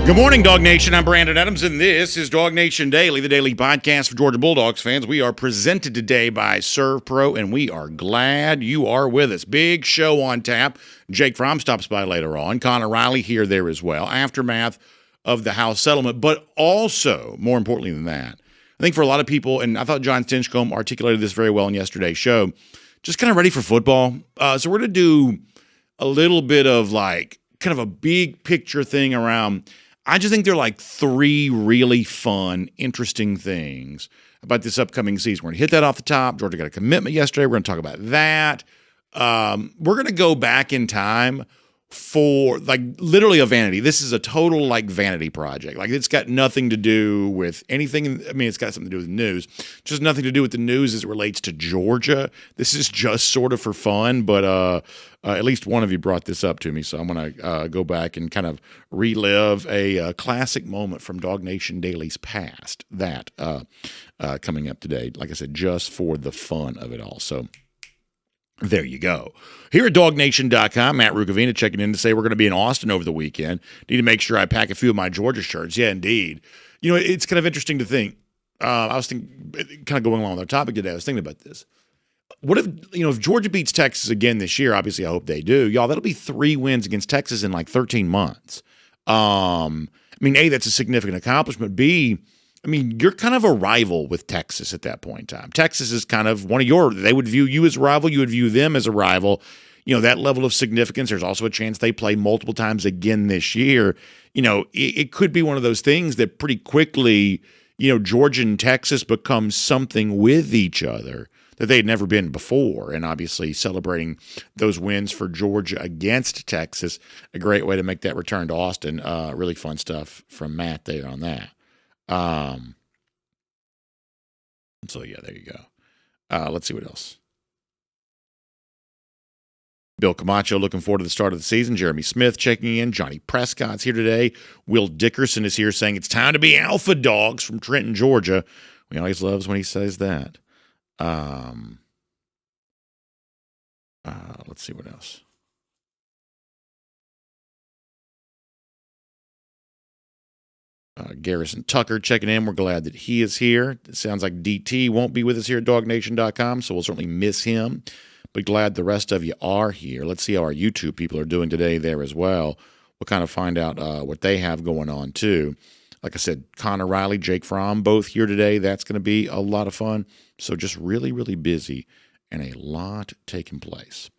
Good morning, Dog Nation. I'm Brandon Adams, and this is DawgNation Daily, the daily podcast for Georgia Bulldogs fans. We are presented today by Serve Pro, and we are glad you are with us. Big show on tap. Jake Fromm stops by later on. Connor Riley here, there as well. Aftermath of the House settlement, but also, more importantly than that, I think for a lot of people, and I thought John Stinchcomb articulated this very well in yesterday's show, just kind of ready for football. So we're going to do a little bit of kind of a big picture thing around. I just think there are like three really fun, interesting things about this upcoming season. We're going to hit that off the top. Georgia got a commitment yesterday. We're going to talk about that. We're going to go back in time for literally a vanity. This is a total vanity project. It's got nothing to do with anything. I mean, it's got something to do with news. Just nothing to do with the news as it relates to Georgia. This is just sort of for fun, but at least one of you brought this up to me, so I'm going to go back and kind of relive a classic moment from DawgNation Daily's past. That coming up today, like I said, just for the fun of it all. So there you go. Here at DawgNation.com, Matt Rukavina checking in to say we're going to be in Austin over the weekend. Need to make sure I pack a few of my Georgia shirts. Yeah, indeed. You know, it's kind of interesting to think. I was thinking, kind of going along with our topic today, I was thinking about this. What if Georgia beats Texas again this year? Obviously, I hope they do. Y'all, that'll be 3 wins against Texas in 13 months. A, that's a significant accomplishment. B, you're kind of a rival with Texas at that point in time. Texas is kind of they would view you as a rival. You would view them as a rival. That level of significance. There's also a chance they play multiple times again this year. It could be one of those things that pretty quickly, Georgia and Texas become something with each other that they had never been before. And obviously celebrating those wins for Georgia against Texas, a great way to make that return to Austin. Really fun stuff from Matt there on that. So yeah, there you go. Let's see what else. Bill Camacho looking forward to the start of the season. Jeremy Smith checking in. Johnny Prescott's here today. Will Dickerson is here saying it's time to be alpha dogs from Trenton, Georgia. We always loves when he says that. Let's see what else. Garrison Tucker checking in. We're glad that he is here. It sounds like DT won't be with us here at DawgNation.com, so we'll certainly miss him. But glad the rest of you are here. Let's see how our YouTube people are doing today there as well. We'll kind of find out what they have going on too. Like I said, Connor Riley, Jake Fromm, both here today. That's going to be a lot of fun. So just really, really busy and a lot taking place.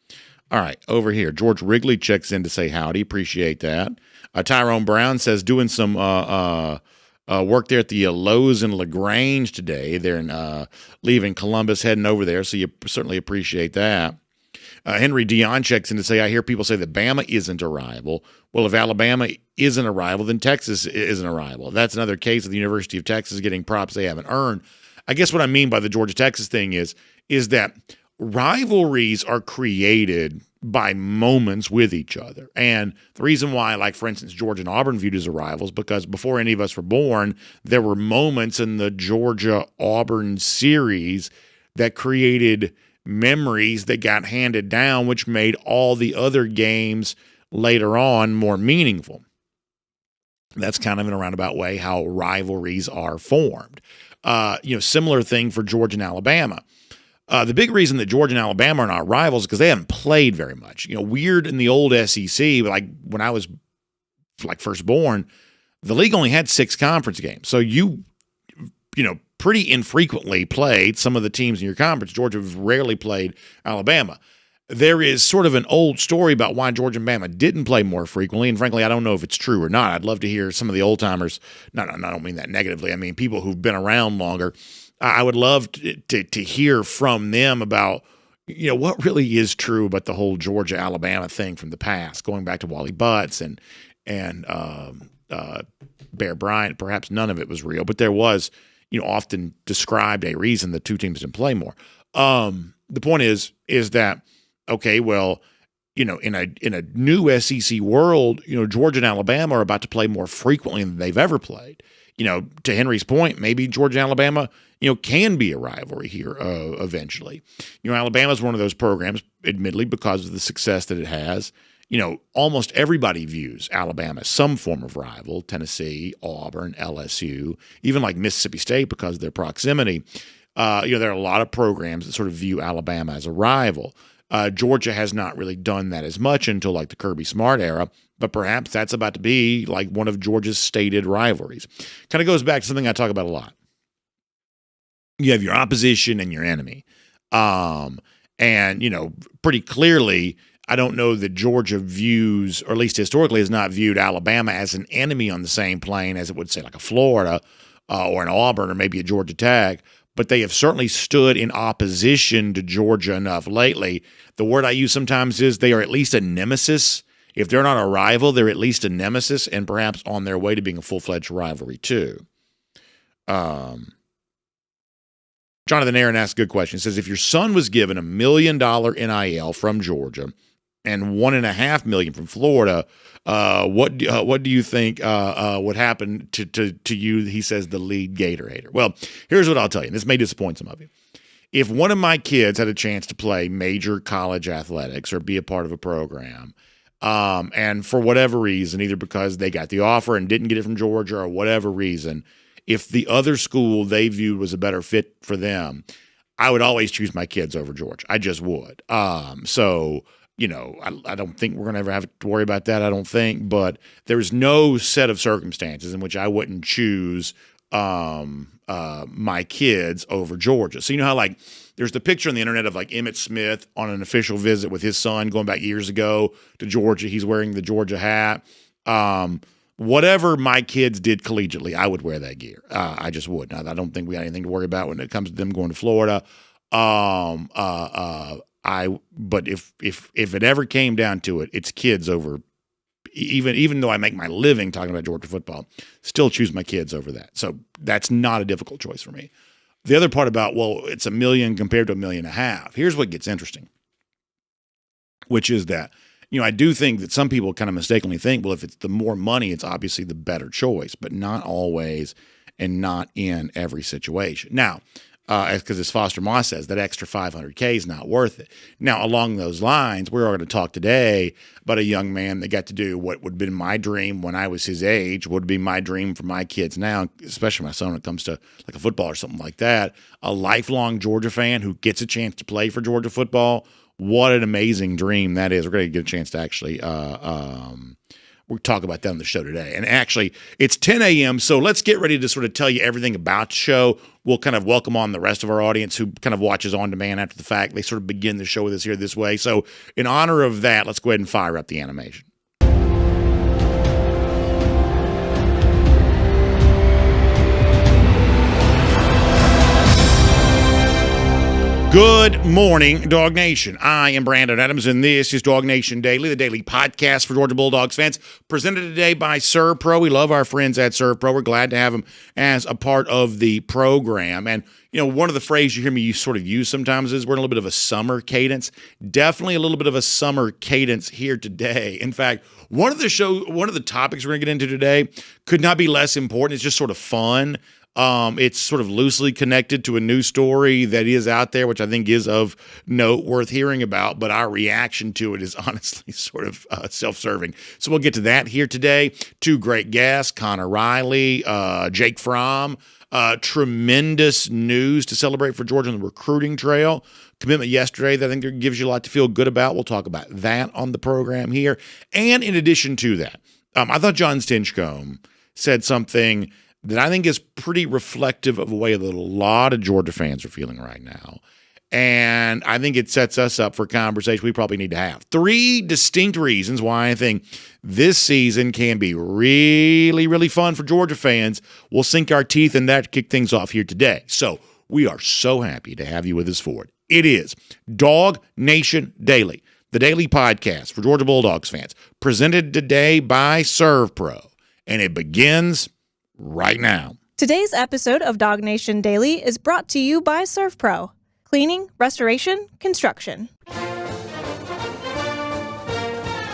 All right, over here, George Wrigley checks in to say howdy. Appreciate that. Tyrone Brown says doing some work there at the Lowe's in LaGrange today. They're leaving Columbus, heading over there, so you certainly appreciate that. Henry Dion checks in to say, I hear people say that Bama isn't a rival. Well, if Alabama isn't a rival, then Texas isn't a rival. That's another case of the University of Texas getting props they haven't earned. I guess what I mean by the Georgia-Texas thing is that rivalries are created by moments with each other. And the reason why, for instance, Georgia and Auburn viewed as a rival is because before any of us were born, there were moments in the Georgia-Auburn series that created memories that got handed down, which made all the other games later on more meaningful. That's kind of in a roundabout way how rivalries are formed. Similar thing for Georgia and Alabama. The big reason that Georgia and Alabama are not rivals is because they haven't played very much. Weird in the old SEC, when I was first born, the league only had 6 conference games. So you pretty infrequently played some of the teams in your conference. Georgia rarely played Alabama. There is sort of an old story about why Georgia and Bama didn't play more frequently, and frankly, I don't know if it's true or not. I'd love to hear some of the old-timers. No, I don't mean that negatively. I mean people who've been around longer. I would love to hear from them about, what really is true about the whole Georgia-Alabama thing from the past, going back to Wally Butts and Bear Bryant. Perhaps none of it was real, but there was, often described a reason the two teams didn't play more. The point is that, okay, well, in a new SEC world, Georgia and Alabama are about to play more frequently than they've ever played. To Henry's point, maybe Georgia and Alabama, can be a rivalry here eventually. Alabama's one of those programs, admittedly, because of the success that it has, almost everybody views Alabama as some form of rival, Tennessee, Auburn, LSU, even like Mississippi State because of their proximity. There are a lot of programs that sort of view Alabama as a rival. Georgia has not really done that as much until like the Kirby Smart era, but perhaps that's about to be like one of Georgia's stated rivalries. Kind of goes back to something I talk about a lot. You have your opposition and your enemy. Pretty clearly, I don't know that Georgia views, or at least historically has not viewed Alabama as an enemy on the same plane as it would say like a Florida or an Auburn or maybe a Georgia Tech, but they have certainly stood in opposition to Georgia enough lately. The word I use sometimes is they are at least a nemesis. If they're not a rival, they're at least a nemesis and perhaps on their way to being a full-fledged rivalry too. Jonathan Aaron asks a good question. He says, if your son was given $1 million NIL from Georgia and $1.5 million from Florida, what do you think would happen to you? He says, the lead Gator hater. Well, here's what I'll tell you. This may disappoint some of you. If one of my kids had a chance to play major college athletics or be a part of a program, and for whatever reason, either because they got the offer and didn't get it from Georgia or whatever reason, if the other school they viewed was a better fit for them, I would always choose my kids over Georgia. I just would. I don't think we're going to ever have to worry about that, I don't think. But there's no set of circumstances in which I wouldn't choose my kids over Georgia. So you know how like there's the picture on the internet of like Emmitt Smith on an official visit with his son going back years ago to Georgia. He's wearing the Georgia hat. Whatever my kids did collegiately, I would wear that gear. I just would. Now, I don't think we got anything to worry about when it comes to them going to Florida. But if it ever came down to it, it's kids over. Even though I make my living talking about Georgia football, still choose my kids over that. So that's not a difficult choice for me. The other part about, well, it's $1 million compared to $1.5 million. Here's what gets interesting, which is that, I do think that some people kind of mistakenly think, well, if it's the more money, it's obviously the better choice, but not always and not in every situation. Now, because as Foster Moss says, that extra $500K is not worth it. Now, along those lines, we're going to talk today about a young man that got to do what would have been my dream when I was his age, would be my dream for my kids now, especially my son when it comes to like a football or something like that. A lifelong Georgia fan who gets a chance to play for Georgia football. What an amazing dream that is. We're going to get a chance to actually we'll talk about that on the show today. And actually, it's 10 a.m., so let's get ready to sort of tell you everything about the show. We'll kind of welcome on the rest of our audience who kind of watches on demand after the fact. They sort of begin the show with us here this way. So in honor of that, let's go ahead and fire up the animation. Good morning, Dog Nation. I am Brandon Adams, and this is DawgNation Daily, the daily podcast for Georgia Bulldogs fans, presented today by ServPro. We love our friends at ServPro. We're glad to have them as a part of the program. And, one of the phrases you hear me sort of use sometimes is we're in a little bit of a summer cadence. Definitely a little bit of a summer cadence here today. In fact, one of the topics we're going to get into today could not be less important. It's just sort of fun. It's sort of loosely connected to a news story that is out there, which I think is of note, worth hearing about, but our reaction to it is honestly sort of self-serving. So we'll get to that here today. Two great guests, Connor Riley, Jake Fromm. Tremendous news to celebrate for Georgia on the recruiting trail. Commitment yesterday that I think gives you a lot to feel good about. We'll talk about that on the program here. And in addition to that, I thought John Stinchcomb said something that I think is pretty reflective of the way that a lot of Georgia fans are feeling right now. And I think it sets us up for a conversation we probably need to have. Three distinct reasons why I think this season can be really, really fun for Georgia fans. We'll sink our teeth in that to kick things off here today. So we are so happy to have you with us for it. It is DawgNation Daily, the daily podcast for Georgia Bulldogs fans, presented today by ServPro. And it begins right now. Today's episode of DawgNation Daily is brought to you by ServPro. Cleaning, restoration, construction.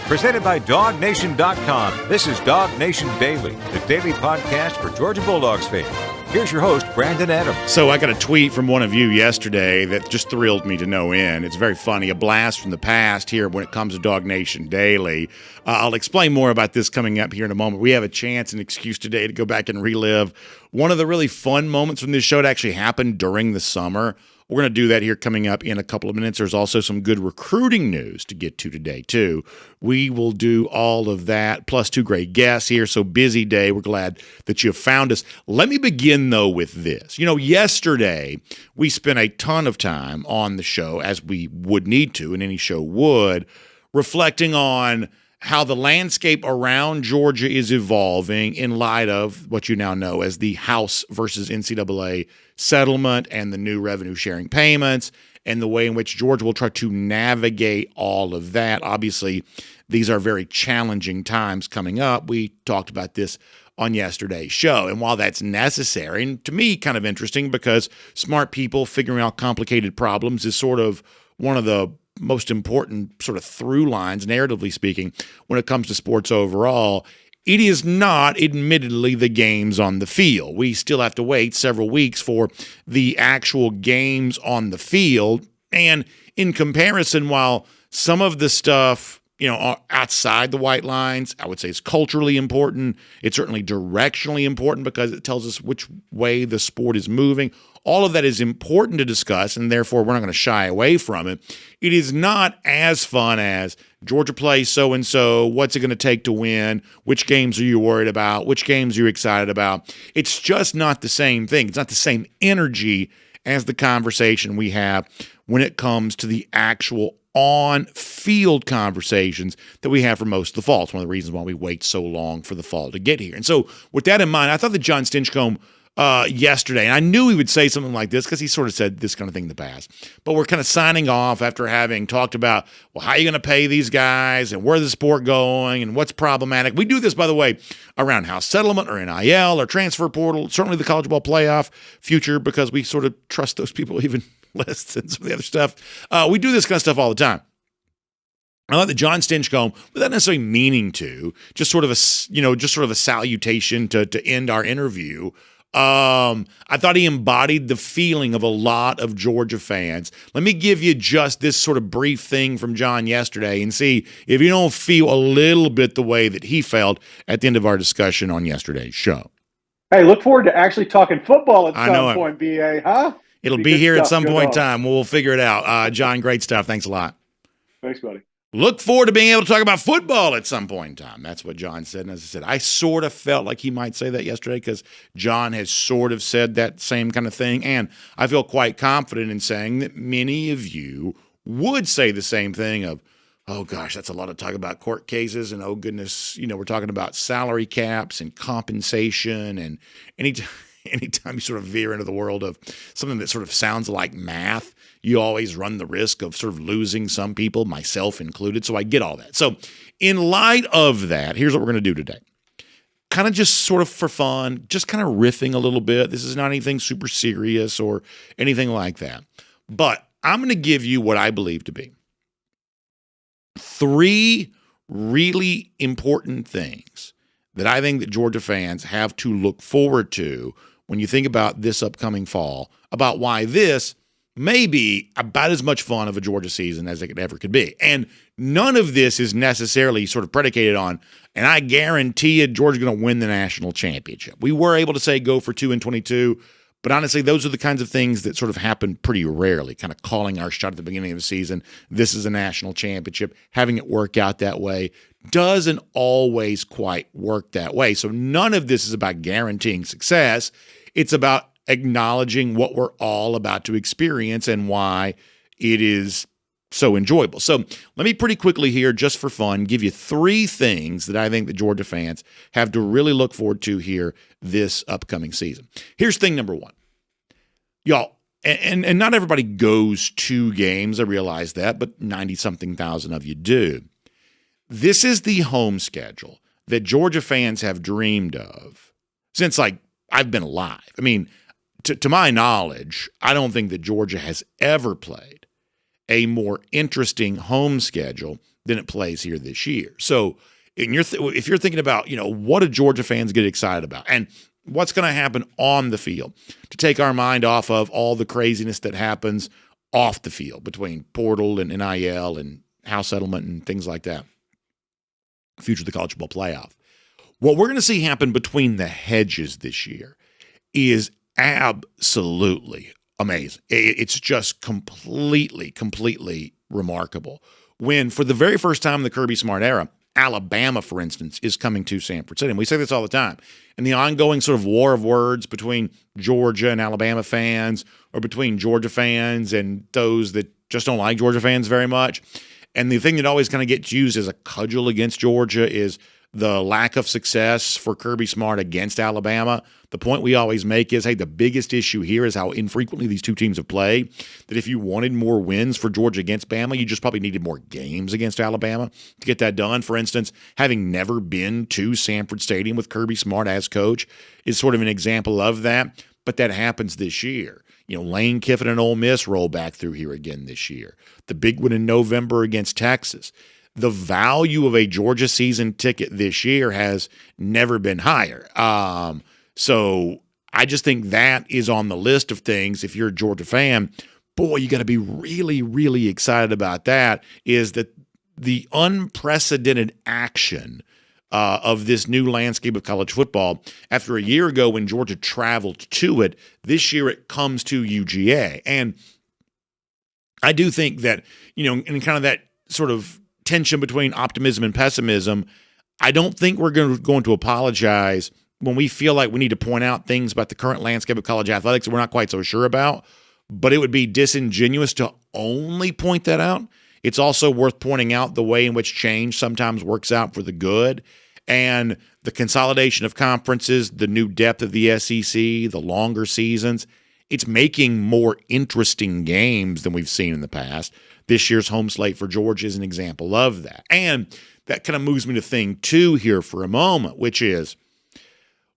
Presented by DawgNation.com. This is DawgNation Daily, the daily podcast for Georgia Bulldogs fans. Here's your host, Brandon Adams. So I got a tweet from one of you yesterday that just thrilled me to no end. It's very funny, a blast from the past here when it comes to DawgNation Daily. I'll explain more about this coming up here in a moment. We have a chance and excuse today to go back and relive one of the really fun moments from this show that actually happened during the summer. We're going to do that here coming up in a couple of minutes. There's also some good recruiting news to get to today, too. We will do all of that, plus two great guests here. So busy day. We're glad that you have found us. Let me begin, though, with this. Yesterday, we spent a ton of time on the show, as we would need to, and any show would, reflecting on how the landscape around Georgia is evolving in light of what you now know as the House versus NCAA settlement and the new revenue sharing payments and the way in which Georgia will try to navigate all of that. Obviously, these are very challenging times coming up. We talked about this on yesterday's show. And while that's necessary, and to me kind of interesting because smart people figuring out complicated problems is sort of one of the most important sort of through lines, narratively speaking, when it comes to sports overall. It is not, admittedly, the games on the field. We still have to wait several weeks for the actual games on the field. And in comparison, while some of the stuff, outside the white lines, I would say it's culturally important. It's certainly directionally important because it tells us which way the sport is moving. All of that is important to discuss, and therefore we're not going to shy away from it. It is not as fun as Georgia plays so-and-so, what's it going to take to win, which games are you worried about, which games are you excited about. It's just not the same thing. It's not the same energy as the conversation we have when it comes to the actual on-field conversations that we have for most of the fall. It's one of the reasons why we wait so long for the fall to get here. And so with that in mind, I thought that John Stinchcomb yesterday, and I knew he would say something like this because he sort of said this kind of thing in the past, but we're kind of signing off after having talked about, well, how are you going to pay these guys and where's the sport going and what's problematic. We do this, by the way, around house settlement or NIL or transfer portal, certainly the college ball playoff future, because we sort of trust those people even less than some of the other stuff. We do this kind of stuff all the time. I thought that John Stinchcomb, without necessarily meaning to, just sort of a salutation to end our interview. I thought he embodied the feeling of a lot of Georgia fans. Let me give you just this sort of brief thing from John yesterday and see if you don't feel a little bit the way that he felt at the end of our discussion on yesterday's show. Hey, look forward to actually talking football at some point, BA, huh? It'll be here at some point in time. We'll figure it out. John, great stuff. Thanks a lot. Thanks, buddy. Look forward to being able to talk about football at some point in time. That's what John said. And as I said, I sort of felt like he might say that yesterday because John has sort of said that same kind of thing. And I feel quite confident in saying that many of you would say the same thing of, oh, gosh, that's a lot of talk about court cases. And, oh, goodness, we're talking about salary caps and compensation. And anytime you sort of veer into the world of something that sort of sounds like math, you always run the risk of sort of losing some people, myself included. So I get all that. So in light of that, here's what we're going to do today. Kind of just sort of for fun, just kind of riffing a little bit. This is not anything super serious or anything like that. But I'm going to give you what I believe to be 3 really important things that I think that Georgia fans have to look forward to when you think about this upcoming fall, about why this may be about as much fun of a Georgia season as it ever could be. And none of this is necessarily sort of predicated on, and I guarantee you Georgia's going to win the national championship. We were able to say go for 2 in 22, but honestly, those are the kinds of things that sort of happen pretty rarely, kind of calling our shot at the beginning of the season. This is a national championship. Having it work out that way doesn't always quite work that way. So none of this is about guaranteeing success. It's about acknowledging what we're all about to experience and why it is so enjoyable. So let me pretty quickly here, just for fun, give you 3 things that I think the Georgia fans have to really look forward to here this upcoming season. Here's thing number 1. Y'all, and not everybody goes to games, I realize that, but 90-something thousand of you do. This is the home schedule that Georgia fans have dreamed of since, I've been alive. I mean, to my knowledge, I don't think that Georgia has ever played a more interesting home schedule than it plays here this year. So if you're thinking about, what do Georgia fans get excited about? And what's going to happen on the field to take our mind off of all the craziness that happens off the field between portal and NIL and house settlement and things like that. Future of the college football playoff. What we're going to see happen between the hedges this year is absolutely amazing. It's just completely remarkable. When, for the very first time in the Kirby Smart era, Alabama, for instance, is coming to Sanford City. And we say this all the time. And the ongoing sort of war of words between Georgia and Alabama fans, or between Georgia fans and those that just don't like Georgia fans very much. And the thing that always kind of gets used as a cudgel against Georgia is the lack of success for Kirby Smart against Alabama. The point we always make is, hey, the biggest issue here is how infrequently these two teams have played. That if you wanted more wins for Georgia against Bama, you just probably needed more games against Alabama to get that done. For instance, having never been to Sanford Stadium with Kirby Smart as coach is sort of an example of that. But that happens this year. You know, Lane Kiffin and Ole Miss roll back through here again this year. The big one in November against Texas. The value of a Georgia season ticket this year has never been higher. So I just think that is on the list of things. If you're a Georgia fan, boy, you got to be really excited about that, is that the unprecedented action of this new landscape of college football. After a year ago when Georgia traveled to it, this year it comes to UGA. And I do think that, you know, in kind of that sort of tension between optimism and pessimism, I don't think we're going to apologize when we feel like we need to point out things about the current landscape of college athletics that we're not quite so sure about. But it would be disingenuous to only point that out. It's also worth pointing out the way in which change sometimes works out for the good, and the consolidation of conferences, the new depth of the SEC, the longer seasons. It's making more interesting games than we've seen in the past. This year's home slate for Georgia is an example of that. And that kind of moves me to thing two here for a moment, which is,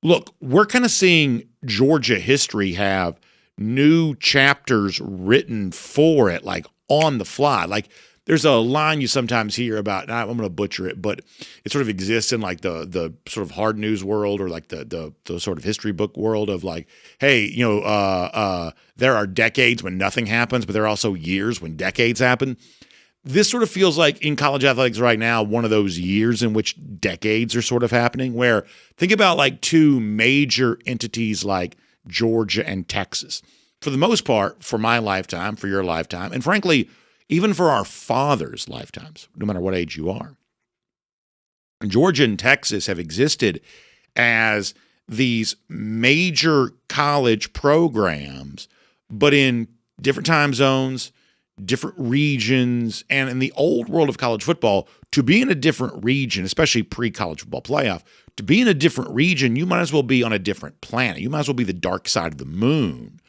look, we're kind of seeing Georgia history have new chapters written for it, like on the fly. Like, there's a line you sometimes hear about, and I'm going to butcher it, but it sort of exists in like the sort of hard news world, or like the sort of history book world of like, hey, you know, there are decades when nothing happens, but there are also years when decades happen. This sort of feels like in college athletics right now, one of those years in which decades are sort of happening, where think about like two major entities like Georgia and Texas. For the most part, for my lifetime, for your lifetime, and frankly, even for our fathers' lifetimes, no matter what age you are, Georgia and Texas have existed as these major college programs, but in different time zones, different regions. And in the old world of college football, to be in a different region, especially pre-college football playoff, to be in a different region, you might as well be on a different planet. You might as well be the dark side of the moon.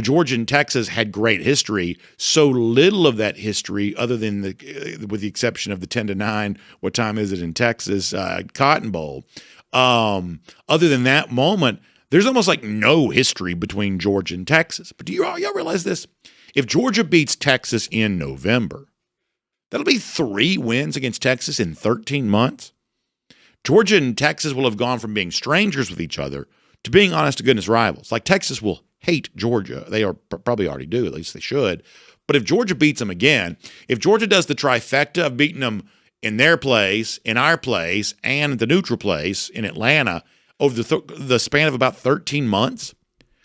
Georgia and Texas had great history. So little of that history, other than with the exception of the 10-9, what time is it in Texas, Cotton Bowl. Other than that moment, there's almost like no history between Georgia and Texas. But do y'all realize this? If Georgia beats Texas in November, that'll be 3 wins against Texas in 13 months. Georgia and Texas will have gone from being strangers with each other to being honest-to-goodness rivals. Like, Texas will hate Georgia. They are probably already do, at least they should. But if Georgia beats them again, if Georgia does the trifecta of beating them in their place, in our place, and at the neutral place in Atlanta over the span of about 13 months,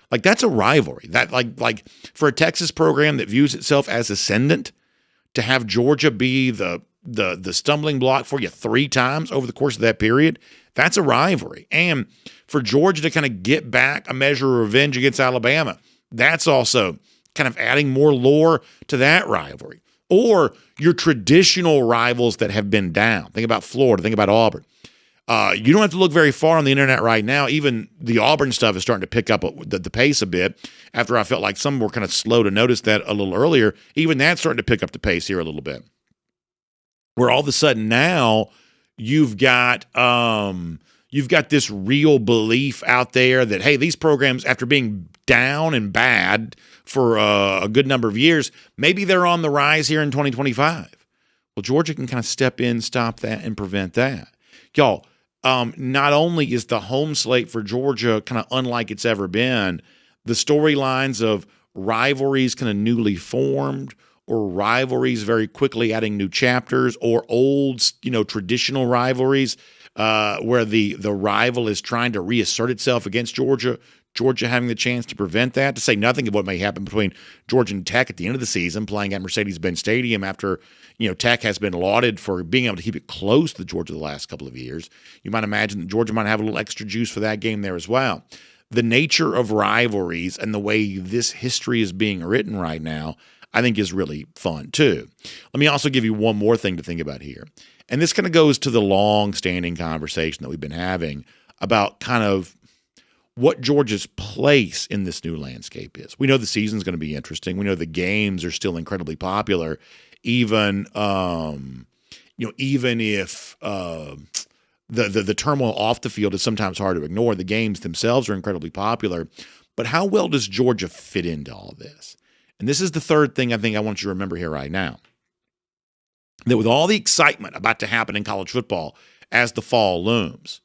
like, that's a rivalry. That like for a Texas program that views itself as ascendant, to have Georgia be the stumbling block for you 3 times over the course of that period, that's a rivalry. And for Georgia to kind of get back a measure of revenge against Alabama, that's also kind of adding more lore to that rivalry. Or your traditional rivals that have been down. Think about Florida. Think about Auburn. You don't have to look very far on the internet right now. Even the Auburn stuff is starting to pick up the pace a bit, after I felt like some were kind of slow to notice that a little earlier. Even that's starting to pick up the pace here a little bit, where all of a sudden now you've got this real belief out there that, hey, these programs, after being down and bad for a good number of years, maybe they're on the rise here in 2025. Well, Georgia can kind of step in, stop that, and prevent that. Y'all, not only is the home slate for Georgia kind of unlike it's ever been, the storylines of rivalries kind of newly formed or rivalries very quickly adding new chapters or old, traditional rivalries where the rival is trying to reassert itself against Georgia. Georgia having the chance to prevent that, to say nothing of what may happen between Georgia and Tech at the end of the season, playing at Mercedes-Benz Stadium after, Tech has been lauded for being able to keep it close to Georgia the last couple of years. You might imagine that Georgia might have a little extra juice for that game there as well. The nature of rivalries and the way this history is being written right now, I think is really fun too. Let me also give you one more thing to think about here. And this kind of goes to the long-standing conversation that we've been having about kind of what Georgia's place in this new landscape is. We know the season's going to be interesting. We know the games are still incredibly popular, even if the turmoil off the field is sometimes hard to ignore. The games themselves are incredibly popular. But how well does Georgia fit into all this? And this is the third thing I think I want you to remember here right now. That with all the excitement about to happen in college football as the fall looms,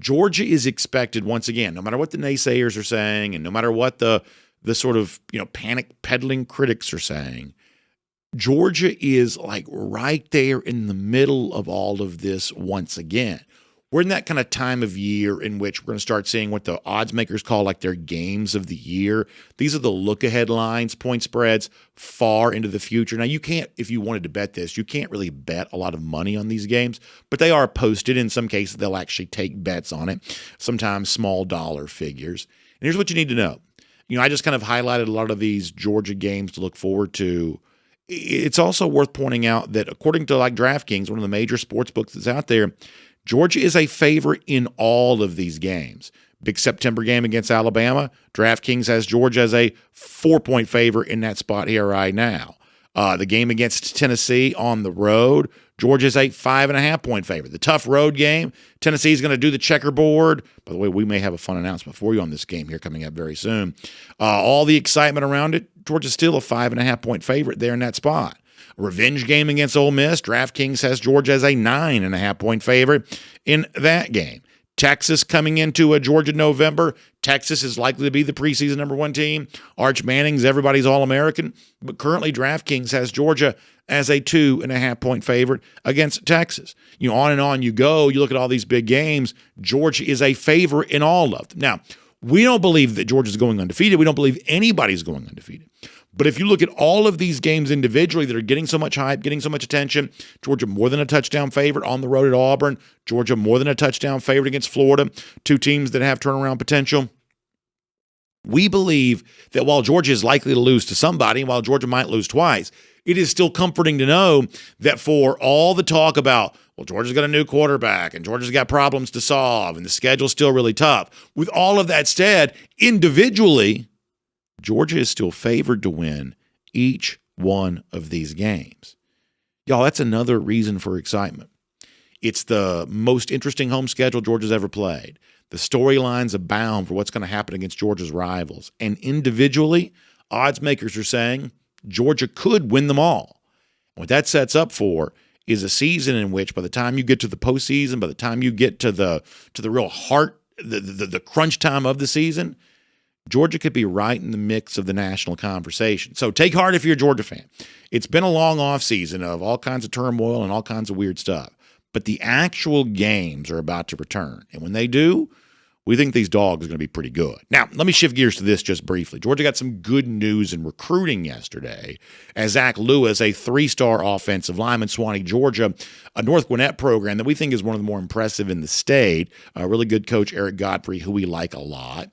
Georgia is expected once again, no matter what the naysayers are saying and no matter what the sort of panic peddling critics are saying, Georgia is like right there in the middle of all of this once again. We're in that kind of time of year in which we're going to start seeing what the odds makers call like their games of the year. These are the look-ahead lines, point spreads far into the future. Now, you can't, if you wanted to bet this, you can't really bet a lot of money on these games, but they are posted. In some cases, they'll actually take bets on it, sometimes small dollar figures. And here's what you need to know. I just kind of highlighted a lot of these Georgia games to look forward to. It's also worth pointing out that according to like DraftKings, one of the major sports books that's out there, Georgia is a favorite in all of these games. Big September game against Alabama, DraftKings has Georgia as a 4-point favorite in that spot here right now. The game against Tennessee on the road, Georgia's a 5.5-point favorite. The tough road game, Tennessee's going to do the checkerboard. By the way, we may have a fun announcement for you on this game here coming up very soon. All the excitement around it, Georgia's still a 5.5-point favorite there in that spot. Revenge game against Ole Miss, DraftKings has Georgia as a 9.5-point favorite in that game. Texas coming into a Georgia November. Texas is likely to be the preseason number 1 team. Arch Manning's everybody's All-American, but currently DraftKings has Georgia as a 2.5-point favorite against Texas. On and on you go. You look at all these big games. Georgia is a favorite in all of them. Now, we don't believe that Georgia's going undefeated. We don't believe anybody's going undefeated. But if you look at all of these games individually that are getting so much hype, getting so much attention, Georgia more than a touchdown favorite on the road at Auburn, Georgia more than a touchdown favorite against Florida, 2 teams that have turnaround potential. We believe that while Georgia is likely to lose to somebody, and while Georgia might lose twice, it is still comforting to know that for all the talk about, well, Georgia's got a new quarterback and Georgia's got problems to solve and the schedule's still really tough. With all of that said, individually, Georgia is still favored to win each one of these games. Y'all, that's another reason for excitement. It's the most interesting home schedule Georgia's ever played. The storylines abound for what's going to happen against Georgia's rivals. And individually, odds makers are saying Georgia could win them all. And what that sets up for is a season in which by the time you get to the postseason, by the time you get to the real heart, the crunch time of the season, Georgia could be right in the mix of the national conversation. So take heart if you're a Georgia fan. It's been a long offseason of all kinds of turmoil and all kinds of weird stuff. But the actual games are about to return. And when they do, we think these dogs are going to be pretty good. Now, let me shift gears to this just briefly. Georgia got some good news in recruiting yesterday as Zach Lewis, a 3-star offensive lineman, Swanee, Georgia, a North Gwinnett program that we think is one of the more impressive in the state. A really good coach, Eric Godfrey, who we like a lot.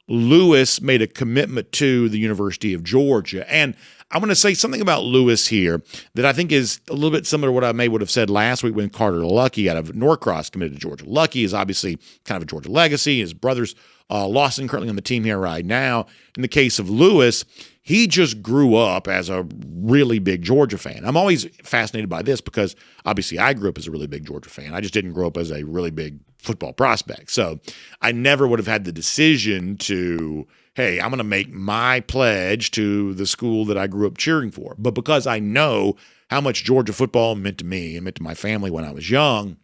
Lewis made a commitment to the University of Georgia. And I'm going to say something about Lewis here that I think is a little bit similar to what I would have said last week when Carter Lucky out of Norcross committed to Georgia. Lucky is obviously kind of a Georgia legacy. His brother's Lawson currently on the team here right now. In the case of Lewis, he just grew up as a really big Georgia fan. I'm always fascinated by this because obviously I grew up as a really big Georgia fan. I just didn't grow up as a really big football prospect. So I never would have had the decision to, hey, I'm going to make my pledge to the school that I grew up cheering for. But because I know how much Georgia football meant to me and meant to my family when I was young,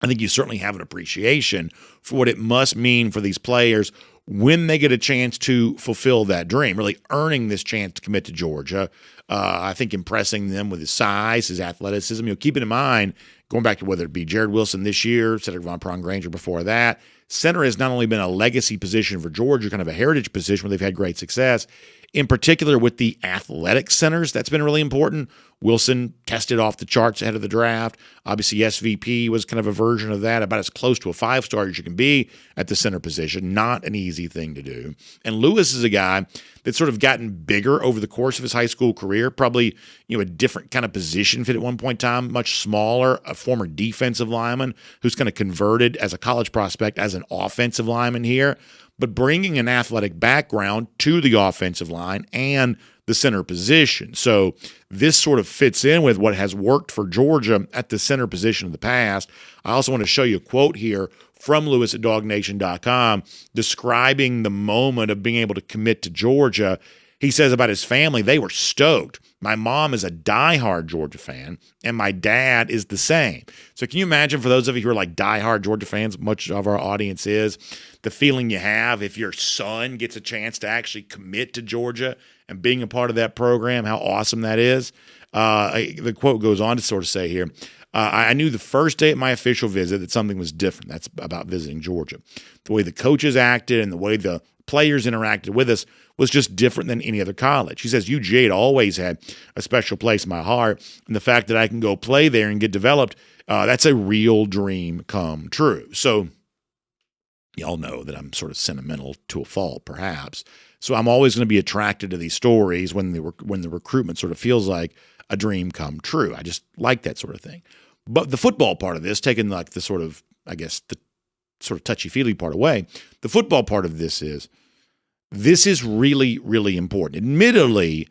I think you certainly have an appreciation for what it must mean for these players when they get a chance to fulfill that dream, really earning this chance to commit to Georgia. I think impressing them with his size, his athleticism. Keeping in mind, going back to whether it be Jared Wilson this year, Cedric Von Prong-Granger before that, center has not only been a legacy position for Georgia, kind of a heritage position where they've had great success, in particular with the athletic centers. That's been really important. Wilson tested off the charts ahead of the draft. Obviously, SVP was kind of a version of that, about as close to a 5-star as you can be at the center position. Not an easy thing to do. And Lewis is a guy that's sort of gotten bigger over the course of his high school career, probably a different kind of position fit at one point in time, much smaller, a former defensive lineman who's kind of converted as a college prospect as an offensive lineman here, but bringing an athletic background to the offensive line and the center position. So this sort of fits in with what has worked for Georgia at the center position in the past. I also want to show you a quote here from Lewis at DawgNation.com describing the moment of being able to commit to Georgia. He says about his family, they were stoked. My mom is a diehard Georgia fan, and my dad is the same. So can you imagine, for those of you who are like diehard Georgia fans, much of our audience is, the feeling you have if your son gets a chance to actually commit to Georgia and being a part of that program, how awesome that is? The quote goes on to sort of say here, I knew the first day at my official visit that something was different. That's about visiting Georgia. The way the coaches acted and the way the players interacted with us was just different than any other college. He says UGA had always had a special place in my heart, and the fact that I can go play there and get developed, that's a real dream come true. So y'all know that I'm sort of sentimental to a fault, perhaps. So I'm always going to be attracted to these stories when the recruitment sort of feels like a dream come true. I just like that sort of thing. But the football part of this, taking like the sort of, I guess, the sort of touchy-feely part away, the football part of this is really, really important. Admittedly,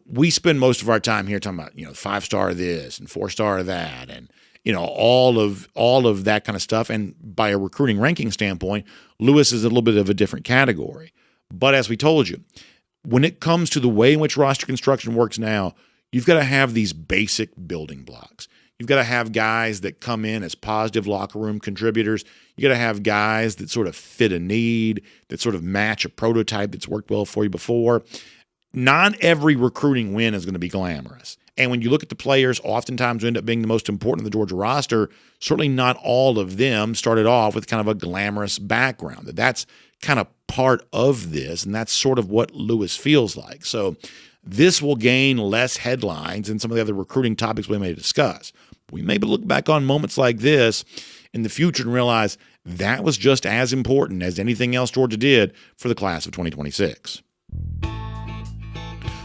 we spend most of our time here talking about, 5-star this and 4-star that and, all of that kind of stuff. And by a recruiting ranking standpoint, Lewis is a little bit of a different category. But as we told you, when it comes to the way in which roster construction works now, you've got to have these basic building blocks. You've got to have guys that come in as positive locker room contributors. You got to have guys that sort of fit a need, that sort of match a prototype that's worked well for you before. Not every recruiting win is going to be glamorous. And when you look at the players, oftentimes who end up being the most important in the Georgia roster, certainly not all of them started off with kind of a glamorous background. That's kind of part of this, and that's sort of what Lewis feels like. So this will gain less headlines than some of the other recruiting topics we may discuss. We may look back on moments like this in the future and realize that was just as important as anything else Georgia did for the class of 2026.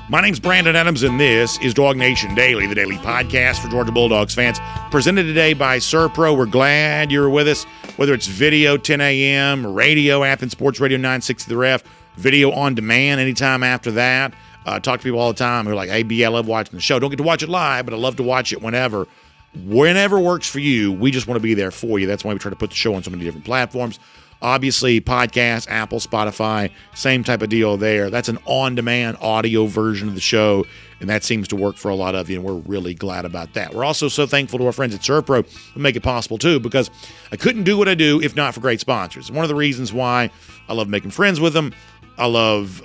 My name's Brandon Adams, and this is DawgNation Daily, the daily podcast for Georgia Bulldogs fans, presented today by ServPro. We're glad you're with us, whether it's video 10 a.m., radio, Athens Sports Radio 960 The Ref, video on demand anytime after that. Talk to people all the time who are like, hey, B, I love watching the show. Don't get to watch it live, but I love to watch it whenever. Whenever works for you, we just want to be there for you. That's why we try to put the show on so many different platforms. Obviously, podcast, Apple, Spotify, same type of deal there. That's an on-demand audio version of the show, and that seems to work for a lot of you, and we're really glad about that. We're also so thankful to our friends at ServPro who make it possible, too, because I couldn't do what I do if not for great sponsors. One of the reasons why I love making friends with them, I love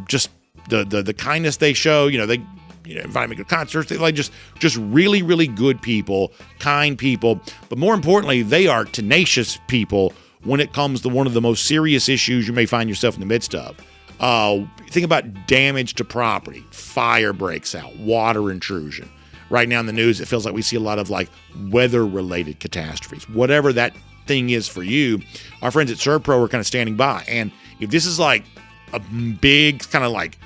just the kindness they show. They invite me to concerts. They like just really, really good people, kind people. But more importantly, they are tenacious people when it comes to one of the most serious issues you may find yourself in the midst of. Think about damage to property, fire breaks out, water intrusion. Right now in the news, it feels like we see a lot of like weather-related catastrophes. Whatever that thing is for you, our friends at ServPro are kind of standing by. And if this is like a big kind of like,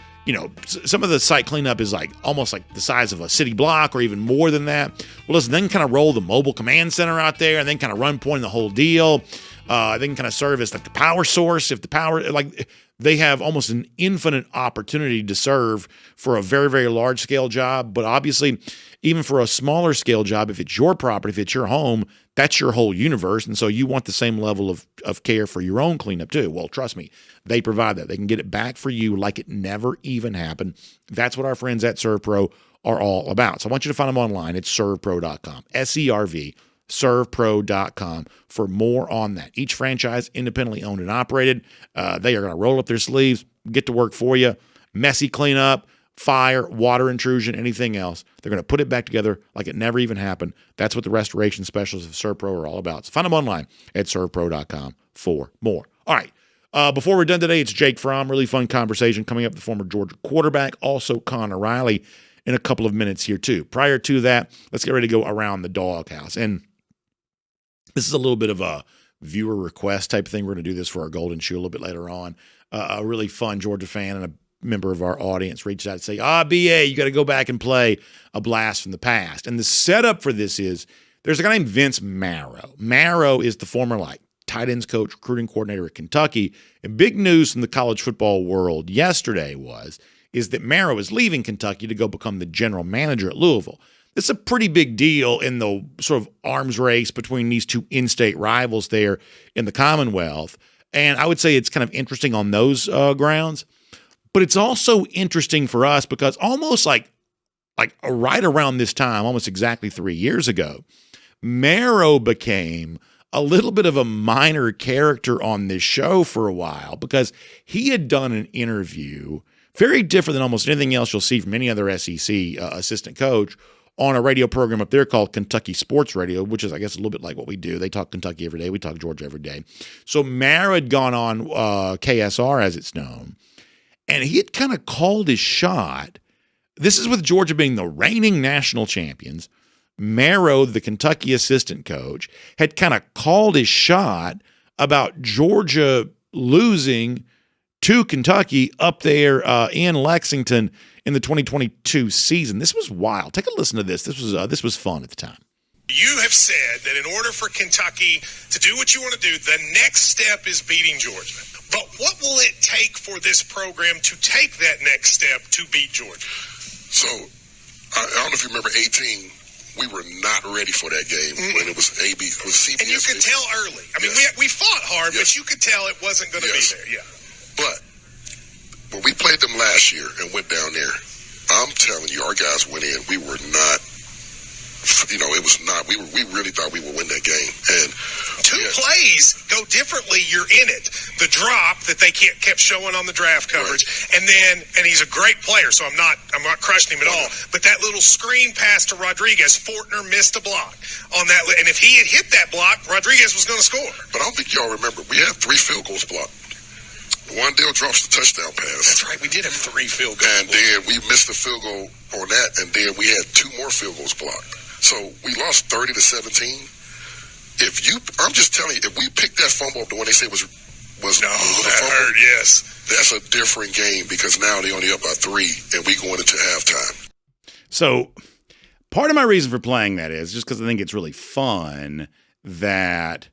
some of the site cleanup is like almost like the size of a city block or even more than that. Well, listen, then kind of roll the mobile command center out there and then kind of run point the whole deal. They can kind of serve as like the power source. If the power, like they have almost an infinite opportunity to serve for a very, very large scale job. But obviously, even for a smaller scale job, if it's your property, if it's your home, that's your whole universe. And so you want the same level of care for your own cleanup too. Well, trust me, they provide that. They can get it back for you like it never even happened. That's what our friends at ServPro are all about. So I want you to find them online. It's servpro.com, SERV. servepro.com for more on that. Each franchise independently owned and operated. They are going to roll up their sleeves, get to work for you. Messy cleanup, fire, water intrusion, anything else. They're going to put it back together like it never even happened. That's what the restoration specialists of ServPro are all about. So find them online at servepro.com for more. All right. Before we're done today, it's Jake Fromm. Really fun conversation coming up. The former Georgia quarterback, also Connor Riley, in a couple of minutes here too. Prior to that, let's get ready to go around the doghouse. And this is a little bit of a viewer request type of thing. We're going to do this for our Golden Shoe a little bit later on. A really fun Georgia fan and a member of our audience reached out and say, BA, you got to go back and play a blast from the past. And the setup for this is there's a guy named Vince Marrow. Marrow is the former tight ends coach, recruiting coordinator at Kentucky. And big news from the college football world yesterday is that Marrow is leaving Kentucky to go become the general manager at Louisville. This is a pretty big deal in the sort of arms race between these two in-state rivals there in the Commonwealth. And I would say it's kind of interesting on those grounds. But it's also interesting for us because almost like right around this time, almost exactly 3 years ago, Marrow became a little bit of a minor character on this show for a while because he had done an interview very different than almost anything else you'll see from any other SEC assistant coach on a radio program up there called Kentucky Sports Radio, which is, I guess, a little bit like what we do. They talk Kentucky every day. We talk Georgia every day. So Marrow had gone on KSR, as it's known, and he had kind of called his shot. This is with Georgia being the reigning national champions. Marrow, the Kentucky assistant coach, had kind of called his shot about Georgia losing to Kentucky up there in Lexington in the 2022 season. This was wild. Take a listen to this. This was fun at the time. You have said that in order for Kentucky to do what you want to do, the next step is beating Georgia. But what will it take for this program to take that next step to beat Georgia? So, I don't know if you remember 18. We were not ready for that game when it was CBS. And you could tell early. I mean, we fought hard, but you could tell it wasn't going to be there. Yeah. But when we played them last year and went down there, I'm telling you, our guys went in. We were not. It was not. We really thought we would win that game. And two plays go differently. You're in it. The drop that they kept showing on the draft coverage, right. and he's a great player. So I'm not crushing him at all. But that little screen pass to Rodriguez, Fortner missed a block on that. And if he had hit that block, Rodriguez was going to score. But I don't think y'all remember. We had 3 field goals blocked. One deal drops the touchdown pass. That's right. We did have 3 field goals. And then we missed the field goal on that, and then we had 2 more field goals blocked. So we lost 30-17. I'm just telling you, if we picked that fumble up, the one they said was that hurt, yes. That's a different game because now they only up by 3, and we going into halftime. So part of my reason for playing that is just because I think it's really fun that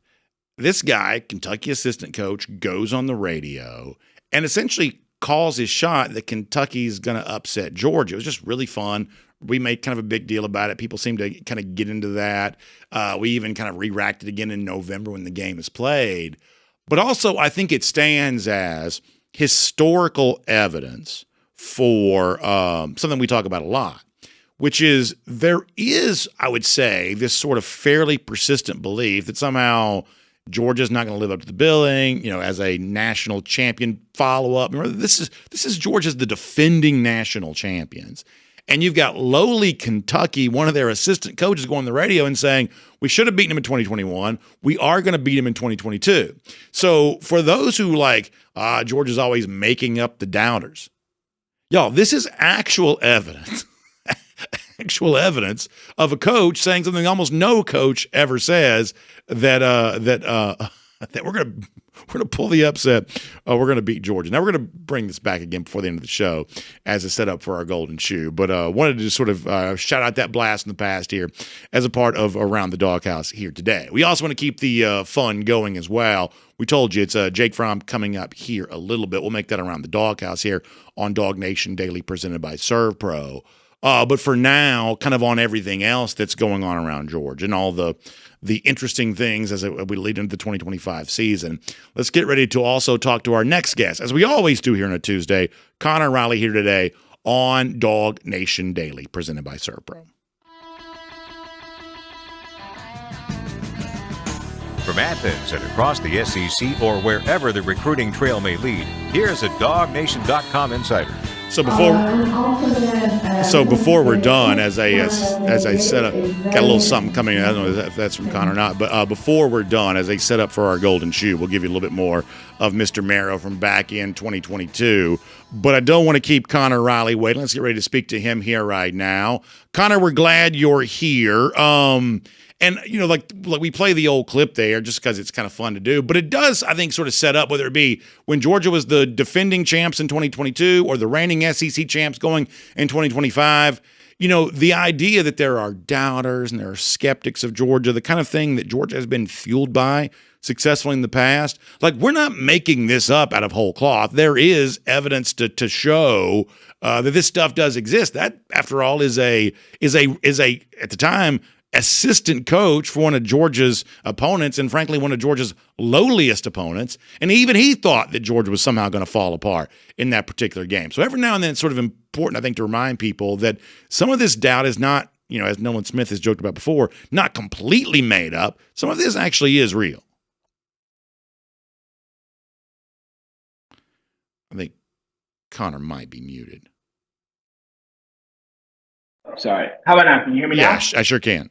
this guy, Kentucky assistant coach, goes on the radio and essentially calls his shot that Kentucky's going to upset Georgia. It was just really fun. We made kind of a big deal about it. People seem to kind of get into that. We even kind of re-racked it again in November when the game is played. But also, I think it stands as historical evidence for something we talk about a lot, which is there is, I would say, this sort of fairly persistent belief that somehow Georgia's not going to live up to the billing, as a national champion follow-up. Remember, this is Georgia's the defending national champions. And you've got lowly Kentucky, one of their assistant coaches, going on the radio and saying, we should have beaten him in 2021. We are going to beat him in 2022. So for those who Georgia's always making up the doubters, y'all, this is actual evidence. Actual evidence of a coach saying something almost no coach ever says, that we're gonna pull the upset. We're gonna beat Georgia. Now we're gonna bring this back again before the end of the show as a setup for our Golden Shoe. But wanted to just sort of shout out that blast in the past here as a part of Around the Doghouse here today. We also want to keep the fun going as well. We told you it's Jake Fromm coming up here a little bit. We'll make that Around the Doghouse here on DawgNation Daily, presented by ServPro. But for now, kind of on everything else that's going on around Georgia and all the interesting things as we lead into the 2025 season, let's get ready to also talk to our next guest, as we always do here on a Tuesday. Connor Riley here today on DawgNation Daily, presented by ServPro. From Athens and across the SEC or wherever the recruiting trail may lead, here's a DawgNation.com insider. So before we're done, as I set up, got a little something coming. I don't know if that's from Connor or not, but before we're done, as they set up for our golden shoe, we'll give you a little bit more of Mr. Marrow from back in 2022. But I don't want to keep Connor Riley waiting. Let's get ready to speak to him here right now. Connor, we're glad you're here. And, you know, like we play the old clip there just because it's kind of fun to do. But it does, I think, sort of set up, whether it be when Georgia was the defending champs in 2022 or the reigning SEC champs going in 2025, you know, the idea that there are doubters and there are skeptics of Georgia, the kind of thing that Georgia has been fueled by successfully in the past. Like, we're not making this up out of whole cloth. There is evidence to show that this stuff does exist. That, after all, is a at the time, assistant coach for one of Georgia's opponents, and frankly, one of Georgia's lowliest opponents. And even he thought that Georgia was somehow going to fall apart in that particular game. So every now and then it's sort of important, I think, to remind people that some of this doubt is not, you know, as Nolan Smith has joked about before, not completely made up. Some of this actually is real. I think Connor might be muted. Sorry. How about now? Can you hear me now? Yeah, I sure can.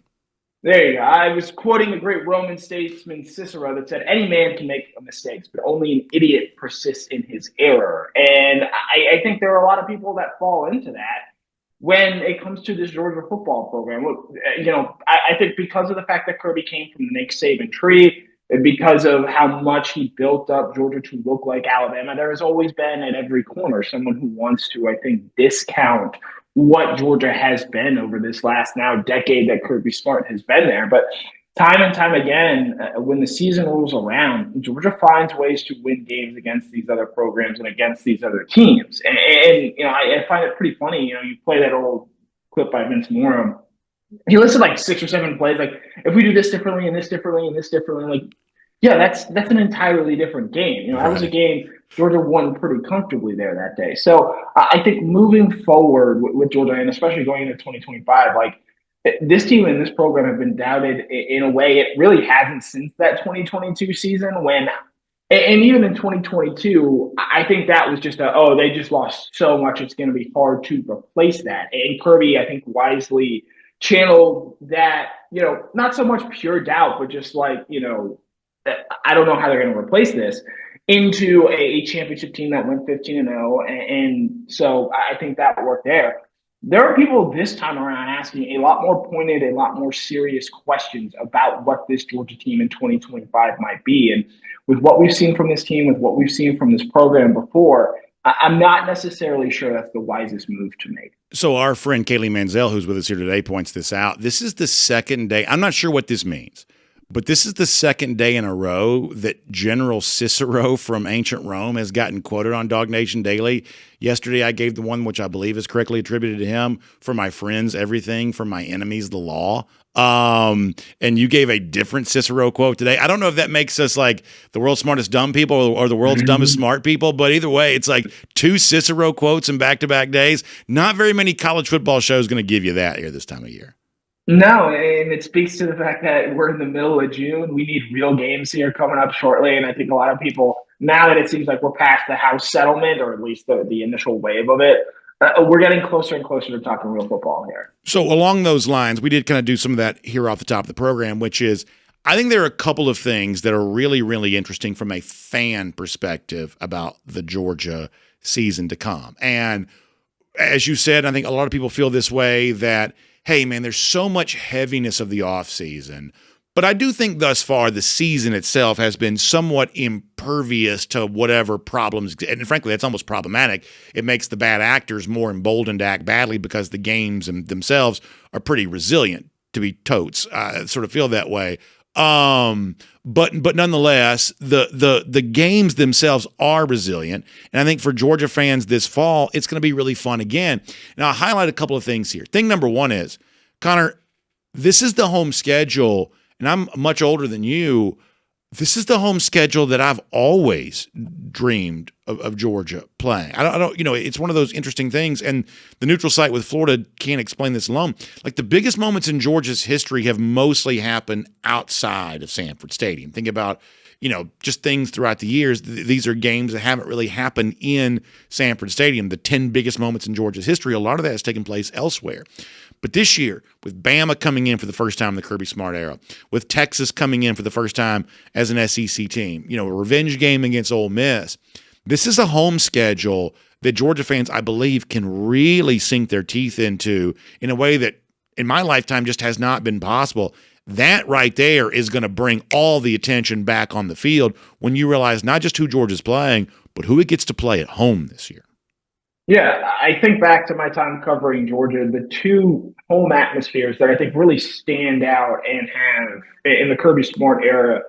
There you go. I was quoting the great Roman statesman Cicero that said, any man can make mistakes, but only an idiot persists in his error. And I think there are a lot of people that fall into that when it comes to this Georgia football program. Look, you know, I think because of the fact that Kirby came from the Nick Saban tree, and because of how much he built up Georgia to look like Alabama, there has always been at every corner someone who wants to, I think, discount what Georgia has been over this last now decade that Kirby Smart has been there. But time and time again, when the season rolls around, Georgia finds ways to win games against these other programs and against these other teams. And you know, I find it pretty funny. You know, you play that old clip by Vince Morum. He listed like 6 or 7 plays, like, if we do this differently and this differently and this differently, like, yeah, that's an entirely different game. You know, that was a game Georgia won pretty comfortably there that day. So I think moving forward with Georgia, and especially going into 2025, like, this team and this program have been doubted in a way it really hasn't since that 2022 season when, and even in 2022, I think that was just they just lost so much, it's going to be hard to replace that. And Kirby, I think, wisely channeled that, you know, not so much pure doubt, but just like, you know, I don't know how they're going to replace this, into a championship team that went 15-0. And so I think that worked there. There are people this time around asking a lot more pointed, a lot more serious questions about what this Georgia team in 2025 might be. And with what we've seen from this team, with what we've seen from this program before, I'm not necessarily sure that's the wisest move to make. So our friend Kaylee Manziel, who's with us here today, points this out. This is the second day. I'm not sure what this means, but this is the second day in a row that General Cicero from ancient Rome has gotten quoted on DawgNation Daily. Yesterday, I gave the one which I believe is correctly attributed to him: for my friends, everything; for my enemies, the law. And you gave a different Cicero quote today. I don't know if that makes us like the world's smartest dumb people or the world's dumbest smart people, but either way, it's like 2 Cicero quotes in back-to-back days. Not very many college football shows going to give you that here this time of year. No, and it speaks to the fact that we're in the middle of June. We need real games here coming up shortly, and I think a lot of people, now that it seems like we're past the House settlement, or at least the initial wave of it, we're getting closer and closer to talking real football here. So along those lines, we did kind of do some of that here off the top of the program, which is, I think there are a couple of things that are really, really interesting from a fan perspective about the Georgia season to come. And as you said, I think a lot of people feel this way, that, hey, man, there's so much heaviness of the offseason. But I do think thus far the season itself has been somewhat impervious to whatever problems. And frankly, that's almost problematic. It makes the bad actors more emboldened to act badly because the games themselves are pretty resilient, to be totes. I sort of feel that way. But nonetheless, the games themselves are resilient. And I think for Georgia fans this fall, it's going to be really fun again. Now, I'll highlight a couple of things here. Thing number one is, Connor, this is the home schedule, and I'm much older than you. This is the home schedule that I've always dreamed of Georgia playing. I don't, it's one of those interesting things, and the neutral site with Florida can't explain this alone. Like, the biggest moments in Georgia's history have mostly happened outside of Sanford Stadium. Think about, just things throughout the years. These are games that haven't really happened in Sanford Stadium. The 10 biggest moments in Georgia's history, a lot of that has taken place elsewhere. But this year, with Bama coming in for the first time in the Kirby Smart era, with Texas coming in for the first time as an SEC team, a revenge game against Ole Miss, this is a home schedule that Georgia fans, I believe, can really sink their teeth into in a way that in my lifetime just has not been possible. That right there is going to bring all the attention back on the field when you realize not just who Georgia's playing, but who it gets to play at home this year. Yeah, I think back to my time covering Georgia, the two home atmospheres that I think really stand out and have, in the Kirby Smart era,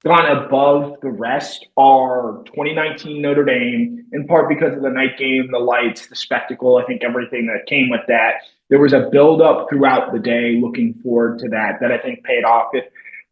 gone above the rest are 2019 Notre Dame, in part because of the night game, the lights, the spectacle, I think everything that came with that. There was a build-up throughout the day looking forward to that I think paid off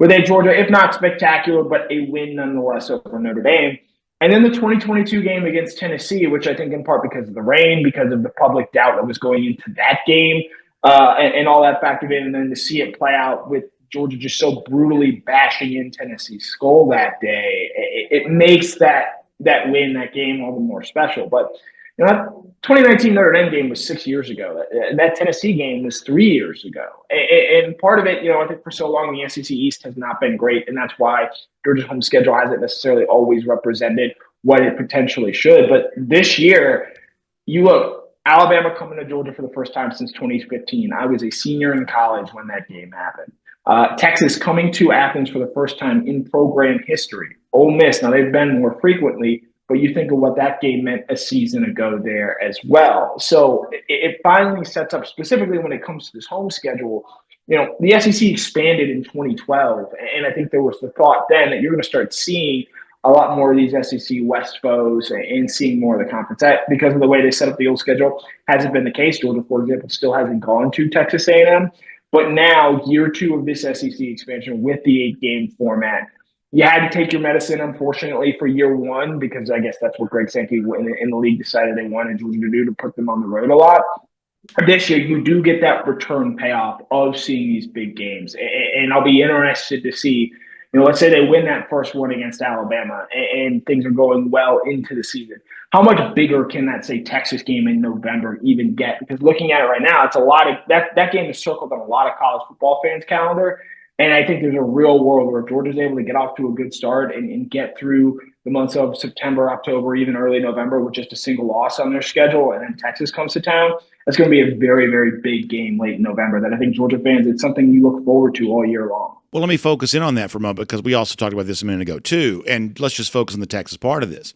with a Georgia, if not spectacular, but a win nonetheless over Notre Dame. And then the 2022 game against Tennessee, which I think in part because of the rain, because of the public doubt that was going into that game, and all that factored in, and then to see it play out with Georgia just so brutally bashing in Tennessee's skull that day, it makes that win, that game, all the more special. But that 2019 Notre Dame game was 6 years ago. That Tennessee game was 3 years ago. And part of it, I think for so long the SEC East has not been great, and that's why Georgia's home schedule hasn't necessarily always represented what it potentially should. But this year, you look, Alabama coming to Georgia for the first time since 2015. I was a senior in college when that game happened. Texas coming to Athens for the first time in program history. Ole Miss, now they've been more frequently, but you think of what that game meant a season ago there as well. So it finally sets up, specifically when it comes to this home schedule. The SEC expanded in 2012, and I think there was the thought then that you're going to start seeing a lot more of these SEC West foes and seeing more of the conference. That, because of the way they set up the old schedule, hasn't been the case. Georgia, for example, still hasn't gone to Texas A&M. But now, year two of this SEC expansion with the 8-game format, you had to take your medicine, unfortunately, for year one, because I guess that's what Greg Sankey in the league decided they wanted Georgia to do, to put them on the road a lot. This year, you do get that return payoff of seeing these big games. And I'll be interested to see, let's say they win that first one against Alabama and things are going well into the season. How much bigger can that, say, Texas game in November even get? Because looking at it right now, it's a lot of that game is circled on a lot of college football fans' calendar. And I think there's a real world where Georgia's able to get off to a good start and get through the months of September, October, even early November with just a single loss on their schedule, and then Texas comes to town. That's going to be a very, very big game late in November that I think Georgia fans, it's something you look forward to all year long. Well, let me focus in on that for a moment, because we also talked about this a minute ago too, and let's just focus on the Texas part of this.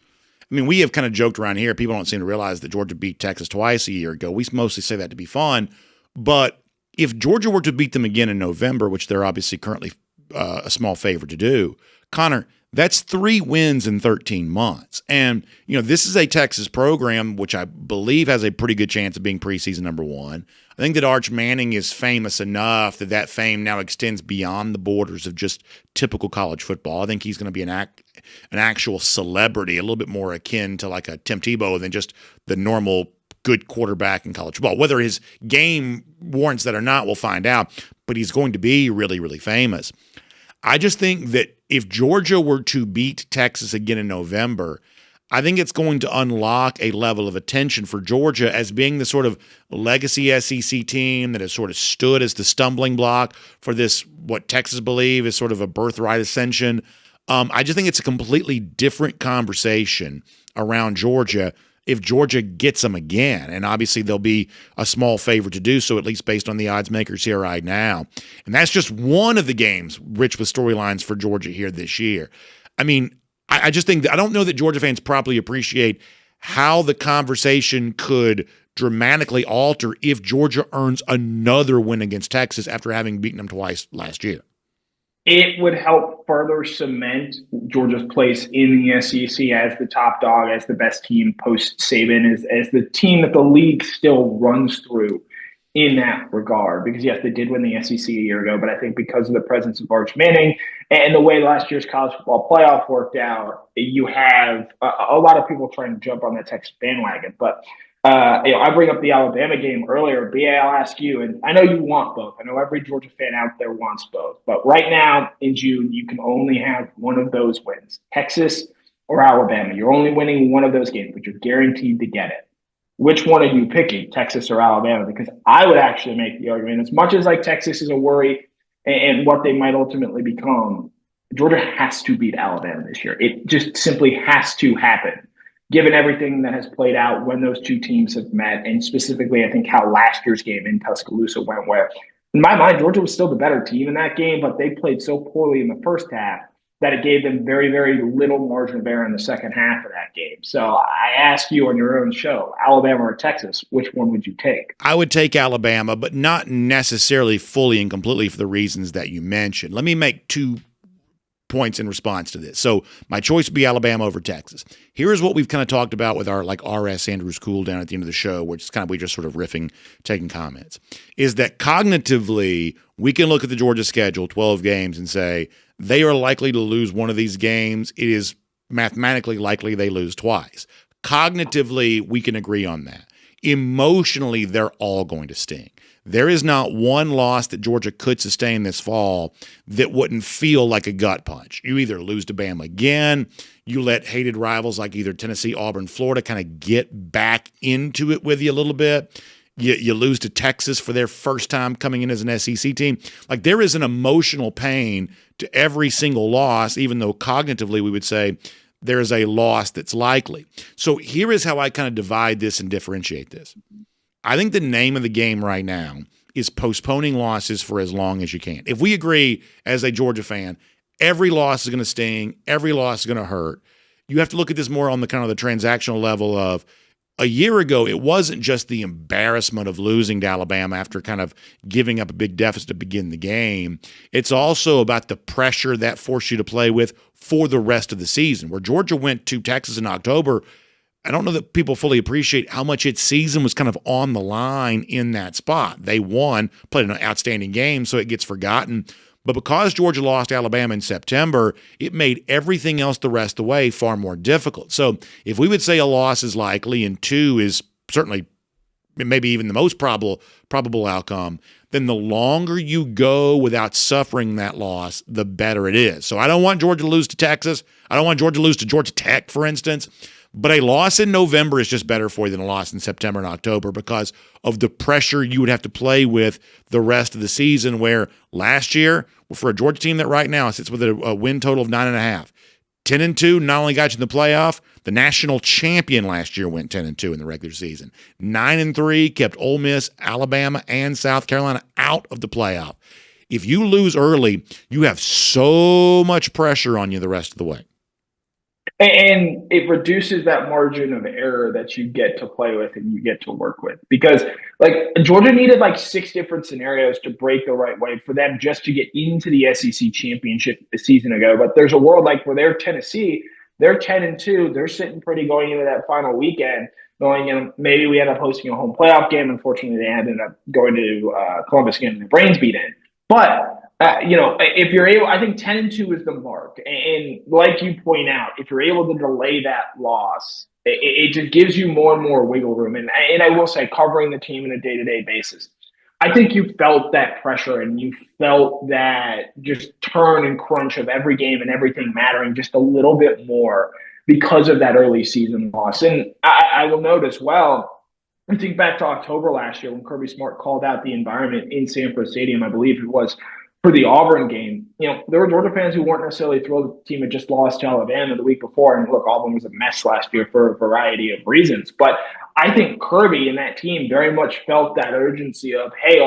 I mean, we have kind of joked around here. People don't seem to realize that Georgia beat Texas twice a year ago. We mostly say that to be fun, but if Georgia were to beat them again in November, which they're obviously currently a small favorite to do, Connor, that's 3 wins in 13 months. And, this is a Texas program which I believe has a pretty good chance of being preseason number 1. I think that Arch Manning is famous enough that fame now extends beyond the borders of just typical college football. I think he's going to be an actual celebrity, a little bit more akin to like a Tim Tebow than just the normal good quarterback in college football. Whether his game warrants that or not, we'll find out. But he's going to be really, really famous. I just think that if Georgia were to beat Texas again in November, I think it's going to unlock a level of attention for Georgia as being the sort of legacy SEC team that has sort of stood as the stumbling block for this, what Texas believe is sort of a birthright ascension. I just think it's a completely different conversation around Georgia if Georgia gets them again. And obviously they'll be a small favorite to do so, at least based on the odds makers here right now. And that's just one of the games rich with storylines for Georgia here this year. I mean, I just think that I don't know that Georgia fans properly appreciate how the conversation could dramatically alter if Georgia earns another win against Texas after having beaten them twice last year. It would help further cement Georgia's place in the SEC as the top dog, as the best team post-Saban, as the team that the league still runs through in that regard, because yes, they did win the SEC a year ago, but I think because of the presence of Arch Manning and the way last year's college football playoff worked out, you have a lot of people trying to jump on that Texas bandwagon. But I bring up the Alabama game earlier. BA, I'll ask you, and I know you want both. I know every Georgia fan out there wants both. But right now in June, you can only have one of those wins, Texas or Alabama. You're only winning one of those games, but you're guaranteed to get it. Which one are you picking, Texas or Alabama? Because I would actually make the argument, as much as like Texas is a worry and what they might ultimately become, Georgia has to beat Alabama this year. It just simply has to happen, given everything that has played out when those two teams have met, and specifically, I think, how last year's game in Tuscaloosa went, where, in my mind, Georgia was still the better team in that game, but they played so poorly in the first half that it gave them very, very little margin of error in the second half of that game. So I ask you on your own show, Alabama or Texas, which one would you take? I would take Alabama, but not necessarily fully and completely for the reasons that you mentioned. Let me make 2 points in response to this. So my choice would be Alabama over Texas. Here's what we've kind of talked about with our like R.S. Andrews cool down at the end of the show, which is kind of we just sort of riffing, taking comments, is that cognitively we can look at the Georgia schedule, 12 games, and say they are likely to lose one of these games. It is mathematically likely they lose twice. Cognitively, we can agree on that. Emotionally, they're all going to sting. There is not one loss that Georgia could sustain this fall that wouldn't feel like a gut punch. You either lose to Bama again, you let hated rivals like either Tennessee, Auburn, Florida kind of get back into it with you a little bit. You lose to Texas for their first time coming in as an SEC team. Like, there is an emotional pain to every single loss, even though cognitively we would say there is a loss that's likely. So here is how I kind of divide this and differentiate this. I think the name of the game right now is postponing losses for as long as you can. If we agree as a Georgia fan, every loss is going to sting, every loss is going to hurt, you have to look at this more on the kind of the transactional level of a year ago, it wasn't just the embarrassment of losing to Alabama after kind of giving up a big deficit to begin the game. It's also about the pressure that forced you to play with for the rest of the season. Where Georgia went to Texas in October, I don't know that people fully appreciate how much its season was kind of on the line in that spot. They won, played an outstanding game, so it gets forgotten. But because Georgia lost Alabama in September, it made everything else the rest of the way far more difficult. So if we would say a loss is likely and 2 is certainly maybe even the most probable outcome, then the longer you go without suffering that loss, the better it is. So I don't want Georgia to lose to Texas. I don't want Georgia to lose to Georgia Tech, for instance. But a loss in November is just better for you than a loss in September and October because of the pressure you would have to play with the rest of the season, where last year, for a Georgia team that right now sits with a win total of 9.5, 10-2 not only got you in the playoff, the national champion last year went 10-2 in the regular season. 9-3 kept Ole Miss, Alabama, and South Carolina out of the playoff. If you lose early, you have so much pressure on you the rest of the way. And it reduces that margin of error that you get to play with and you get to work with. Because, like, Georgia needed, 6 different scenarios to break the right way for them just to get into the SEC championship a season ago. But there's a world like where they're Tennessee, they're 10-2, they're sitting pretty going into that final weekend, going, maybe we end up hosting a home playoff game. Unfortunately, they ended up going to Columbus getting their brains beat in. But if you're able, I think 10-2 is the mark. And like you point out, if you're able to delay that loss, it just gives you more and more wiggle room. And I will say, covering the team on a day-to-day basis, I think you felt that pressure and you felt that just turn and crunch of every game and everything mattering just a little bit more because of that early season loss. And I will note as well, I think back to October last year when Kirby Smart called out the environment in Sanford Stadium, I believe it was, for the Auburn game. There were Georgia fans who weren't necessarily thrilled the team had just lost to Alabama the week before. And look, Auburn was a mess last year for a variety of reasons. But I think Kirby and that team very much felt that urgency of, hey,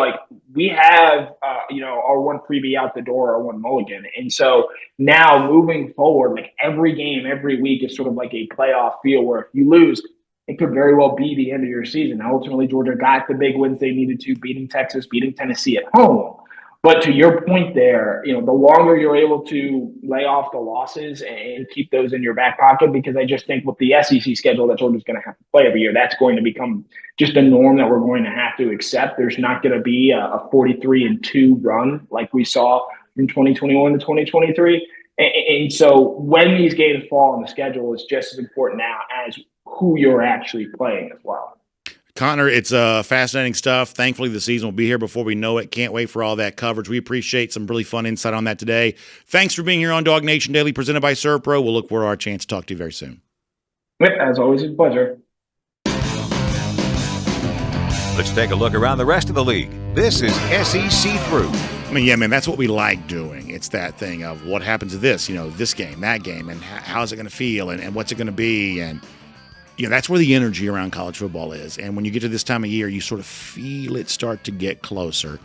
we have, our one freebie out the door, our one mulligan. And so now moving forward, every game, every week is sort of like a playoff feel where if you lose, it could very well be the end of your season. Now, ultimately, Georgia got the big wins they needed to, beating Texas, beating Tennessee at home. But to your point there, the longer you're able to lay off the losses and keep those in your back pocket, because I just think with the SEC schedule that Georgia's going to have to play every year, that's going to become just a norm that we're going to have to accept. There's not going to be a 43-2 run like we saw from 2021 to 2023. And so when these games fall on the schedule, it's just as important now as who you're actually playing as well. Connor, it's fascinating stuff. Thankfully, the season will be here before we know it. Can't wait for all that coverage. We appreciate some really fun insight on that today. Thanks for being here on DawgNation Daily, presented by ServPro. We'll look for our chance to talk to you very soon. As always, it's a pleasure. Let's take a look around the rest of the league. This is SEC Through. I mean, yeah, man, that's what we like doing. It's that thing of what happens to this, this game, that game, and how's it going to feel, and what's it going to be, and that's where the energy around college football is. And when you get to this time of year, you sort of feel it start to get closer.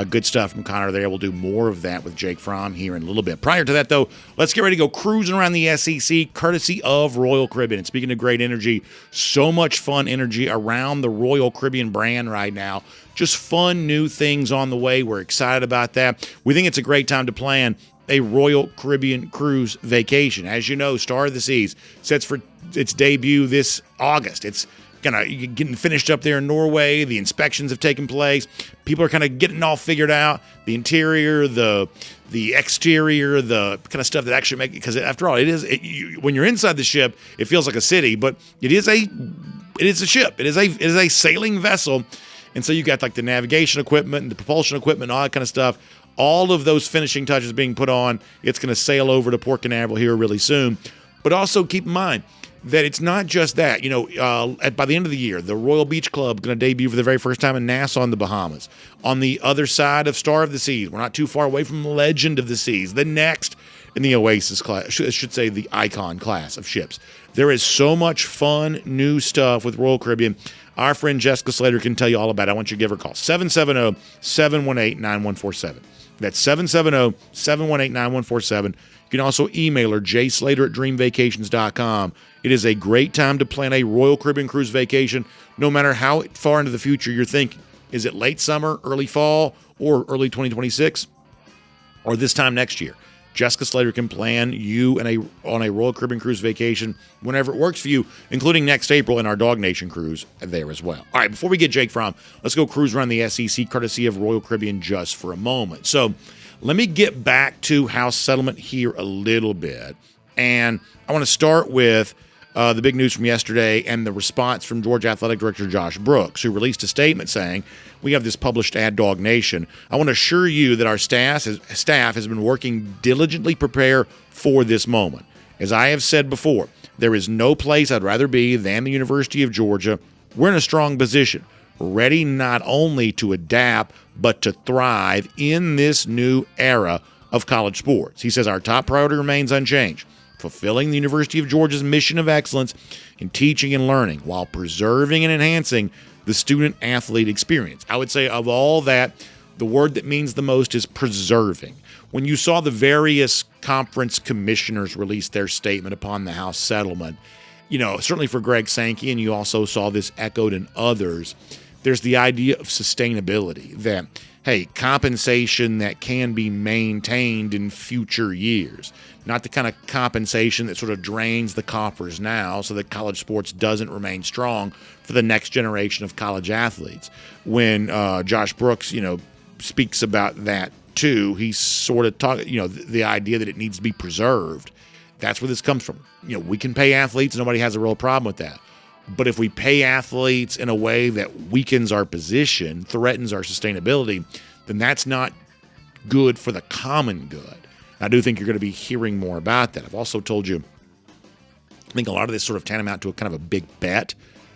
Good stuff from Connor there. We'll do more of that with Jake Fromm here in a little bit. Prior to that, though, let's get ready to go cruising around the SEC, courtesy of Royal Caribbean. And speaking of great energy, so much fun energy around the Royal Caribbean brand right now. Just fun new things on the way. We're excited about that. We think it's a great time to plan a Royal Caribbean cruise vacation. As you know, Star of the Seas sets for its debut this August. It's getting finished up there in Norway. The inspections have taken place. People are kind of getting all figured out. The interior, the exterior, the kind of stuff that actually make it. Because after all, when you're inside the ship, it feels like a city, but it is a ship. It is a sailing vessel, and so you got like the navigation equipment and the propulsion equipment, all that kind of stuff. All of those finishing touches being put on. It's going to sail over to Port Canaveral here really soon. But also keep in mind that it's not just that. By the end of the year, the Royal Beach Club is going to debut for the very first time in Nassau in the Bahamas. On the other side of Star of the Seas, we're not too far away from Legend of the Seas, the next in the Oasis class, I should say the Icon class of ships. There is so much fun, new stuff with Royal Caribbean. Our friend Jessica Slater can tell you all about it. I want you to give her a call, 770-718-9147. That's 770-718-9147. You can also email her, jslater@dreamvacations.com. It is a great time to plan a Royal Caribbean cruise vacation, no matter how far into the future you're thinking. Is it late summer, early fall, or early 2026, or this time next year? Jessica Slater can plan you on a Royal Caribbean cruise vacation whenever it works for you, including next April in our DawgNation cruise there as well. All right, before we get Jake Fromm, let's go cruise around the SEC courtesy of Royal Caribbean just for a moment. So let me get back to house settlement here a little bit. And I want to start with the big news from yesterday and the response from Georgia Athletic Director Josh Brooks, who released a statement saying, we have this published at DawgNation. I want to assure you that our staff has been working diligently to prepare for this moment. As I have said before, there is no place I'd rather be than the University of Georgia. We're in a strong position, ready not only to adapt, but to thrive in this new era of college sports. He says our top priority remains unchanged, fulfilling the University of Georgia's mission of excellence in teaching and learning while preserving and enhancing the student-athlete experience. I would say of all that, the word that means the most is preserving. When you saw the various conference commissioners release their statement upon the House settlement, certainly for Greg Sankey, and you also saw this echoed in others, there's the idea of sustainability, that, hey, compensation that can be maintained in future years. Not the kind of compensation that sort of drains the coffers now so that college sports doesn't remain strong for the next generation of college athletes. When Josh Brooks, speaks about that too, he's sort of talking, the idea that it needs to be preserved. That's where this comes from. We can pay athletes. Nobody has a real problem with that. But if we pay athletes in a way that weakens our position, threatens our sustainability, then that's not good for the common good. I do think you're going to be hearing more about that. I've also told you, I think a lot of this sort of tantamount to a kind of a big bet.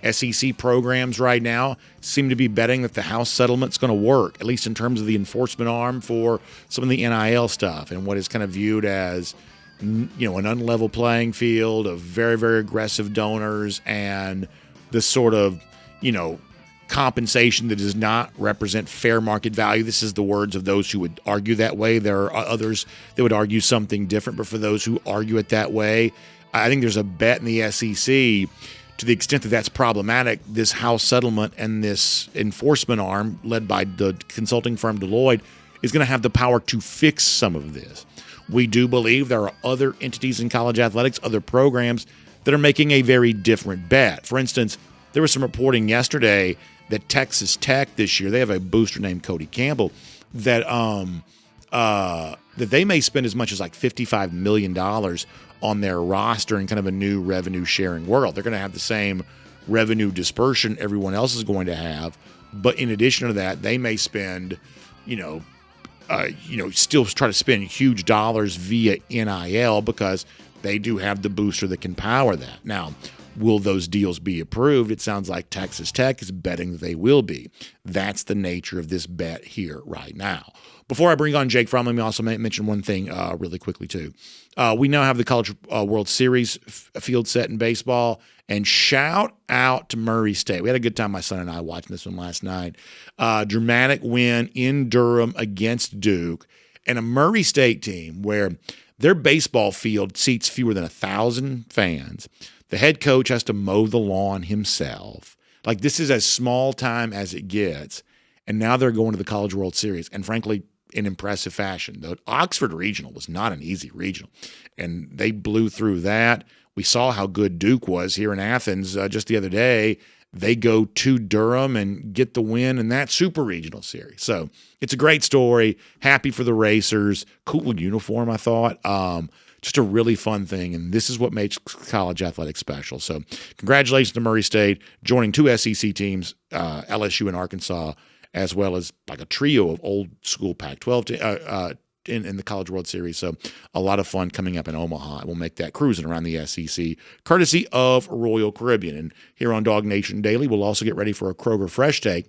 SEC programs right now seem to be betting that the House settlement's going to work, at least in terms of the enforcement arm for some of the NIL stuff and what is kind of viewed as, an unlevel playing field of very, very aggressive donors and this sort of, compensation that does not represent fair market value. This is the words of those who would argue that way. There are others that would argue something different, but for those who argue it that way, I think there's a bet in the SEC to the extent that that's problematic. This House settlement and this enforcement arm led by the consulting firm Deloitte is going to have the power to fix some of this. We do believe there are other entities in college athletics, other programs that are making a very different bet. For instance, there was some reporting yesterday that Texas Tech this year, they have a booster named Cody Campbell, that that they may spend as much as like $55 million on their roster in kind of a new revenue sharing world. They're going to have the same revenue dispersion everyone else is going to have, but in addition to that, they may spend, still try to spend huge dollars via NIL because they do have the booster that can power that. Now, will those deals be approved? It sounds like Texas Tech is betting that they will be. That's the nature of this bet here right now. Before I bring on Jake Fromm, let me also mention one thing really quickly, too. We now have the College World Series field set in baseball, and shout out to Murray State. We had a good time, my son and I, watching this one last night. Dramatic win in Durham against Duke, and a Murray State team where their baseball field seats fewer than 1,000 fans. The head coach has to mow the lawn himself. Like, this is as small time as it gets, and now they're going to the College World Series, and frankly, in impressive fashion. The Oxford Regional was not an easy regional, and they blew through that. We saw how good Duke was here in Athens just the other day. They go to Durham and get the win in that super regional series. So it's a great story. Happy for the Racers. Cool uniform, I thought. Just a really fun thing, and this is what makes college athletics special. So congratulations to Murray State joining two SEC teams, LSU and Arkansas, as well as like a trio of old school Pac-12 in the College World Series. So a lot of fun coming up in Omaha. And we'll make that cruising around the SEC, courtesy of Royal Caribbean. And here on DawgNation Daily, we'll also get ready for a Kroger Fresh Take.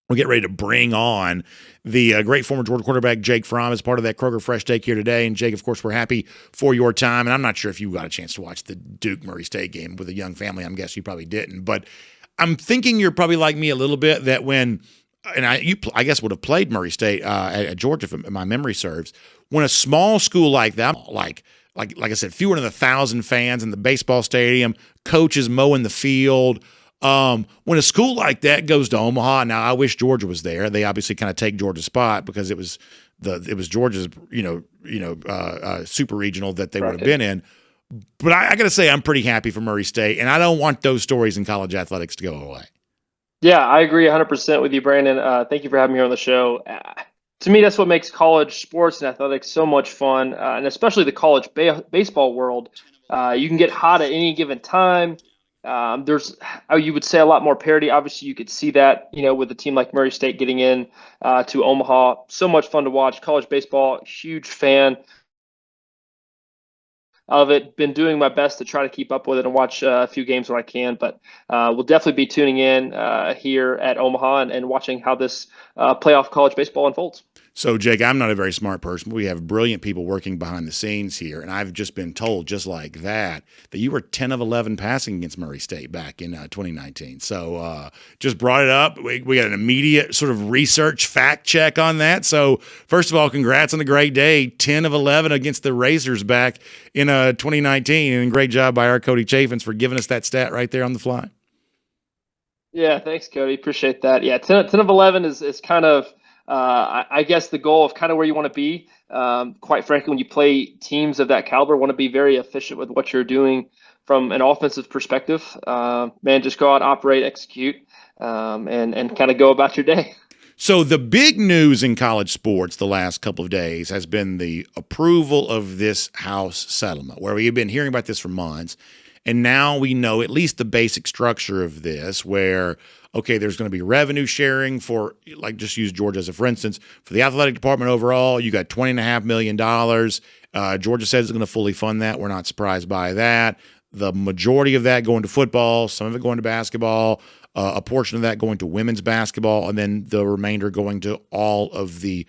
We'll get ready to bring on the great former Georgia quarterback Jake Fromm as part of that Kroger Fresh Take here today. And Jake, of course, we're happy for your time. And I'm not sure if you got a chance to watch the Duke-Murray State game with a young family. I'm guessing you probably didn't. But I'm thinking you're probably like me a little bit, that when – and I guess would have played Murray State at Georgia, if my memory serves. When a small school like that, like I said, fewer than 1,000 fans in the baseball stadium, coaches mowing the field – when a school like that goes to Omaha, now I wish Georgia was there. They obviously kind of take Georgia's spot because it was Georgia's super regional that they would have been in. But I got to say, I'm pretty happy for Murray State, and I don't want those stories in college athletics to go away. Yeah, I agree 100% with you, Brandon. Thank you for having me here on the show. To me, that's what makes college sports and athletics so much fun, and especially the college baseball world. You can get hot at any given time. There's, you would say, a lot more parity. Obviously, you could see that, with a team like Murray State getting in to Omaha. So much fun to watch. College baseball, huge fan of it. Been doing my best to try to keep up with it and watch a few games when I can. But we'll definitely be tuning in here at Omaha and watching how this playoff college baseball unfolds. So, Jake, I'm not a very smart person. We have brilliant people working behind the scenes here, and I've just been told, just like that you were 10 of 11 passing against Murray State back in 2019. So, just brought it up. We got an immediate sort of research fact check on that. So, first of all, congrats on the great day. 10 of 11 against the Racers back in 2019, and great job by our Cody Chaffins for giving us that stat right there on the fly. Yeah, thanks, Cody. Appreciate that. Yeah, 10 of 11 is kind of I guess the goal of kind of where you want to be. Quite frankly, when you play teams of that caliber, want to be very efficient with what you're doing from an offensive perspective. Just go out, operate, execute, and kind of go about your day. So the big news in college sports the last couple of days has been the approval of this House settlement, where we have been hearing about this for months. And now we know at least the basic structure of this, where, okay, there's going to be revenue sharing for, like, just use Georgia as a for instance, for the athletic department overall, you got $20.5 million. Georgia says it's going to fully fund that. We're not surprised by that. The majority of that going to football, some of it going to basketball, a portion of that going to women's basketball, and then the remainder going to all of the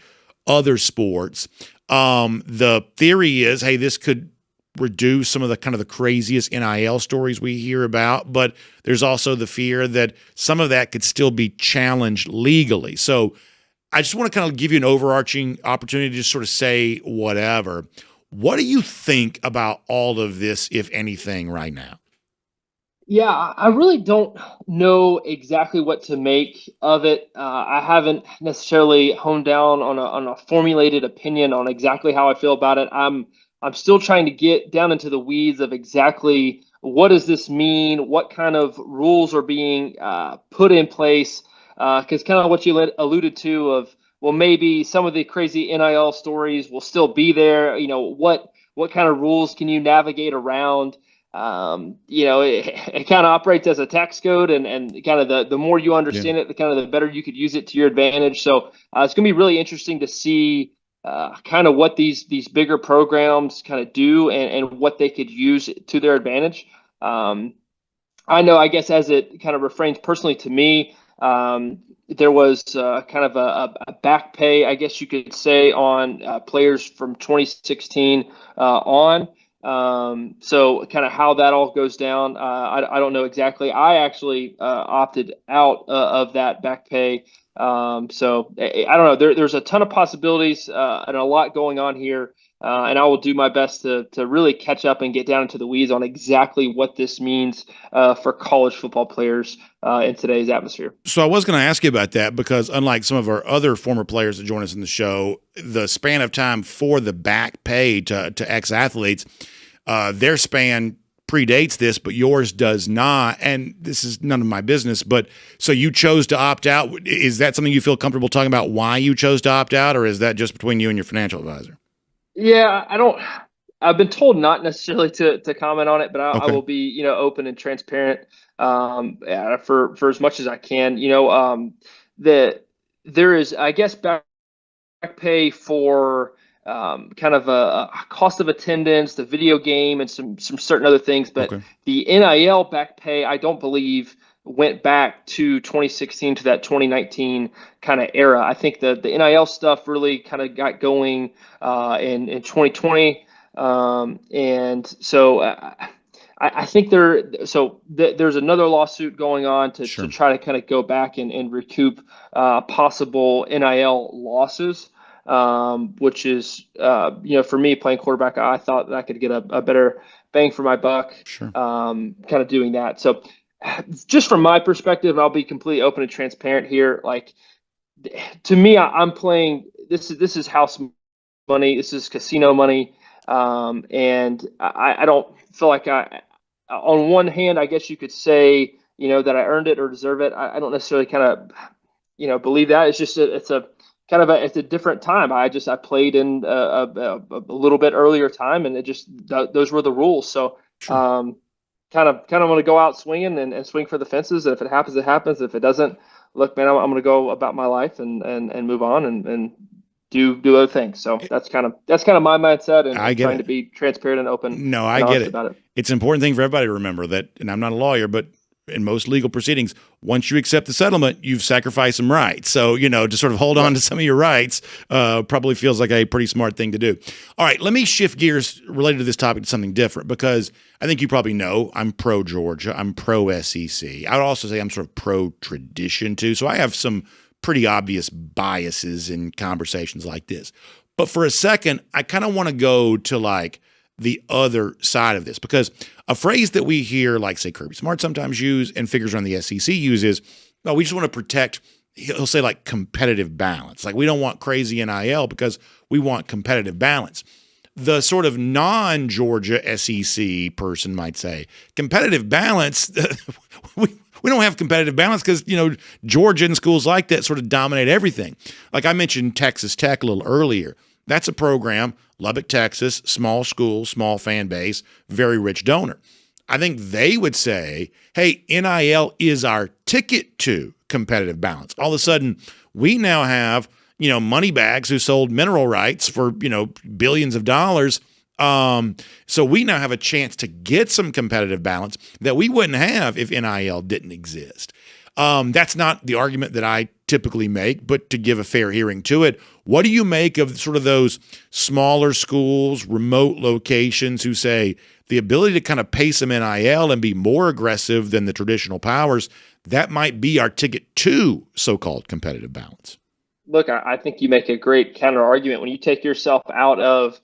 other sports. The theory is, hey, this could reduce some of the kind of the craziest NIL stories we hear about, but there's also the fear that some of that could still be challenged legally. So I just want to kind of give you an overarching opportunity to just sort of say whatever. What do you think about all of this, if anything, right now? Yeah, I really don't know exactly what to make of it. I haven't necessarily honed down on a formulated opinion on exactly how I feel about it. I'm still trying to get down into the weeds of exactly what does this mean, what kind of rules are being put in place. Because kind of what you alluded to of, well, maybe some of the crazy NIL stories will still be there. What kind of rules can you navigate around? It kind of operates as a tax code, and kind of the more you understand it, the kind of the better you could use it to your advantage. So it's going to be really interesting to see kind of what these bigger programs kind of do, and what they could use to their advantage. I know, I guess, as it kind of refrains personally to me, there was kind of a back pay, I guess you could say, on players from 2016 on. So kind of how that all goes down, I don't know exactly. I actually opted out of that back pay. So I don't know. There's a ton of possibilities and a lot going on here. And I will do my best to really catch up and get down into the weeds on exactly what this means for college football players in today's atmosphere. So I was going to ask you about that because unlike some of our other former players that join us in the show, the span of time for the back pay to ex-athletes, their span predates this, but yours does not. And this is none of my business, but so you chose to opt out. Is that something you feel comfortable talking about why you chose to opt out, or is that just between you and your financial advisor? Yeah, I've been told not necessarily to comment on it, but I will be, open and transparent for as much as I can. There is, I guess, back pay for kind of a cost of attendance, the video game, and some certain other things. But the NIL back pay, I don't believe went back to 2016 to that 2019 kind of era. I think the NIL stuff really kind of got going in 2020. And so I think there's another lawsuit going on to try to kind of go back and recoup possible NIL losses, which is, for me playing quarterback, I thought that I could get a better bang for my buck, kind of doing that. So just from my perspective, and I'll be completely open and transparent here. Like, to me, I'm playing. This is house money. This is casino money, and I don't feel like on one hand, I guess you could say, that I earned it or deserve it. I don't necessarily kind of, believe that. It's just it's a different time. I played in a little bit earlier time, and those were the rules. So. Kind of want to go out swinging and swing for the fences. And if it happens, it happens. If it doesn't, look, man, I'm going to go about my life and move on and do other things. So that's kind of my mindset, and trying to be transparent and open. No, I get it. About it. It's an important thing for everybody to remember that, and I'm not a lawyer, but in most legal proceedings, once you accept the settlement, you've sacrificed some rights. So, to sort of hold on to some of your rights probably feels like a pretty smart thing to do. All right, let me shift gears related to this topic to something different, because I think you probably know I'm pro-Georgia. I'm pro-SEC. I would also say I'm sort of pro-tradition too. So I have some pretty obvious biases in conversations like this. But for a second, I kind of want to go to like the other side of this, because a phrase that we hear, like say Kirby Smart sometimes use and figures around the SEC uses, well, we just want to protect, he'll say like competitive balance. Like we don't want crazy NIL because we want competitive balance. The sort of non-Georgia SEC person might say competitive balance, we don't have competitive balance because, Georgia and schools like that sort of dominate everything. Like I mentioned Texas Tech a little earlier. That's a program, Lubbock, Texas, small school, small fan base, very rich donor. I think they would say, hey, NIL is our ticket to competitive balance. All of a sudden, we now have, money bags who sold mineral rights for, billions of dollars. So we now have a chance to get some competitive balance that we wouldn't have if NIL didn't exist. That's not the argument that I typically make, but to give a fair hearing to it, what do you make of sort of those smaller schools, remote locations who say the ability to kind of pay some NIL and be more aggressive than the traditional powers, that might be our ticket to so-called competitive balance? Look, I think you make a great counter argument when you take yourself out of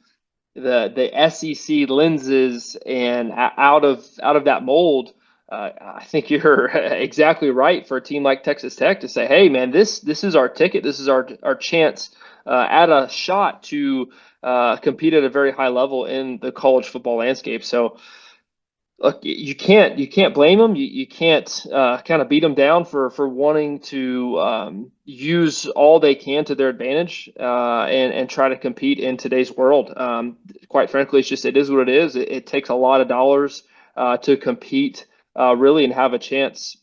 the SEC lenses and out of that mold. I think you're exactly right for a team like Texas Tech to say, hey, man, this is our ticket. This is our chance at a shot to compete at a very high level in the college football landscape. So, look, you can't blame them. You can't kind of beat them down for wanting to use all they can to their advantage and try to compete in today's world. Quite frankly, it is what it is. It takes a lot of dollars to compete really and have a chance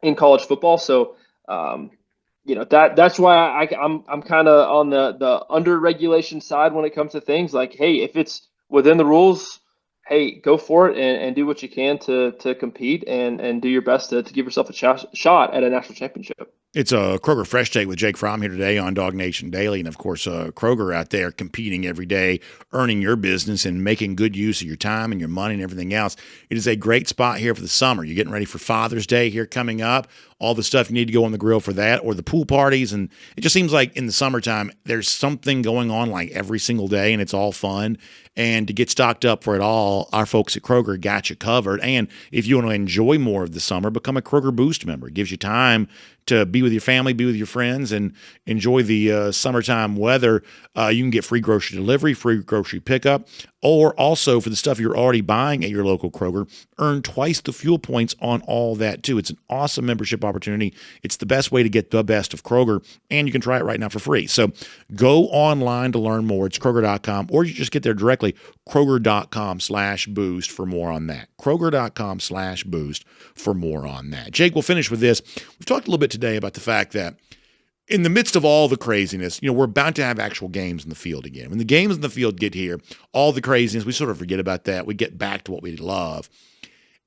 in college football. So that's why I'm kind of on the under regulation side when it comes to things like, hey, if it's within the rules, hey, go for it and do what you can to compete and do your best to give yourself a shot at a national championship. It's a Kroger Fresh Take with Jake Fromm here today on DawgNation Daily. And, of course, Kroger out there competing every day, earning your business and making good use of your time and your money and everything else. It is a great spot here for the summer. You're getting ready for Father's Day here coming up, all the stuff you need to go on the grill for that, or the pool parties. And it just seems like in the summertime, there's something going on like every single day, and it's all fun. And to get stocked up for it all, our folks at Kroger got you covered. And if you want to enjoy more of the summer, become a Kroger Boost member. It gives you time to be with your family, be with your friends, and enjoy the summertime weather. You can get free grocery delivery, free grocery pickup, or also for the stuff you're already buying at your local Kroger, earn twice the fuel points on all that too. It's an awesome membership opportunity. It's the best way to get the best of Kroger, and you can try it right now for free. So go online to learn more. It's Kroger.com, or you just get there directly, Kroger.com/boost for more on that. Kroger.com/boost for more on that. Jake, we'll finish with this. We've talked a little bit today about the fact that in the midst of all the craziness, we're about to have actual games in the field again. When the games in the field get here, all the craziness, we sort of forget about that. We get back to what we love.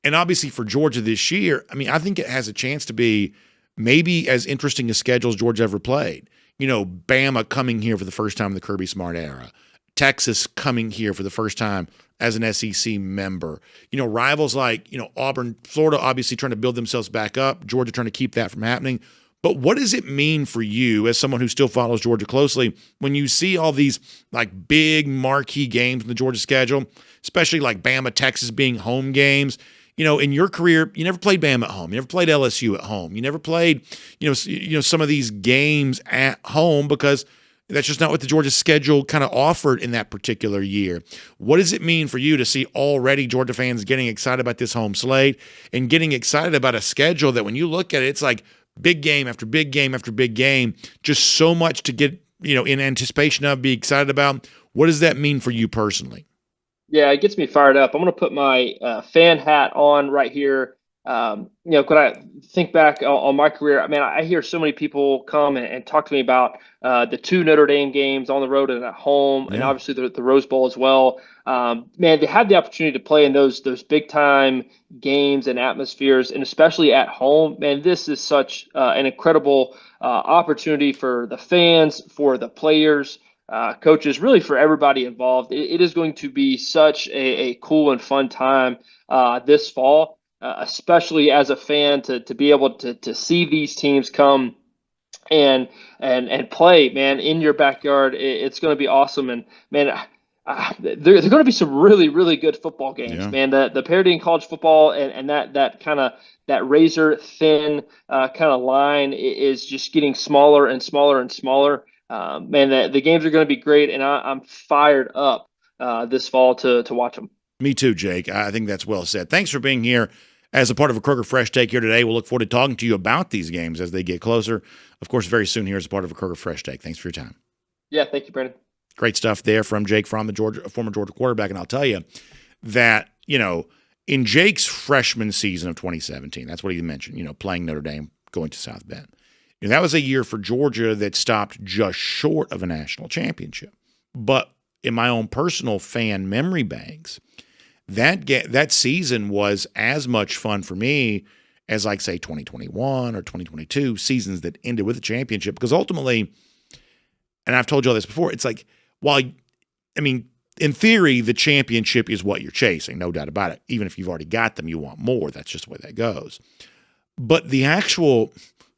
And obviously for Georgia this year, I think it has a chance to be maybe as interesting a schedule as Georgia ever played. Bama coming here for the first time in the Kirby Smart era. Texas coming here for the first time as an SEC member. Rivals like, Auburn, Florida obviously trying to build themselves back up. Georgia trying to keep that from happening. But what does it mean for you as someone who still follows Georgia closely when you see all these like big marquee games in the Georgia schedule, especially like Bama, Texas being home games? In your career, you never played Bama at home. You never played LSU at home. You never played, some of these games at home because that's just not what the Georgia schedule kind of offered in that particular year. What does it mean for you to see already Georgia fans getting excited about this home slate and getting excited about a schedule that when you look at it, it's like big game after big game after big game, just so much to get, in anticipation of, be excited about. What does that mean for you personally? Yeah, it gets me fired up. I'm going to put my fan hat on right here. Could I think back on my career? I hear so many people come and talk to me about the two Notre Dame games on the road and at home, and obviously the Rose Bowl as well. They had the opportunity to play in those big time games and atmospheres, and especially at home. Man, this is such an incredible opportunity for the fans, for the players, coaches, really for everybody involved. It is going to be such a cool and fun time this fall. Especially as a fan to be able to see these teams come and play, man, in your backyard. It's going to be awesome. And man, there are going to be some really, really good football games, man. The parity in college football and that kind of that razor thin kind of line is just getting smaller and smaller and smaller. Man, the games are going to be great, and I'm fired up this fall to watch them. Me too, Jake. I think that's well said. Thanks for being here as a part of a Kroger Fresh Take here today. We'll look forward to talking to you about these games as they get closer. Of course, very soon here as a part of a Kroger Fresh Take. Thanks for your time. Yeah, thank you, Brandon. Great stuff there from Jake Fromm, the former Georgia quarterback. And I'll tell you that, in Jake's freshman season of 2017, that's what he mentioned, playing Notre Dame, going to South Bend. That was a year for Georgia that stopped just short of a national championship. But in my own personal fan memory banks, that season was as much fun for me as, like, say, 2021 or 2022, seasons that ended with a championship. Because ultimately, and I've told you all this before, it's like, in theory, the championship is what you're chasing, no doubt about it. Even if you've already got them, you want more. That's just the way that goes. But the actual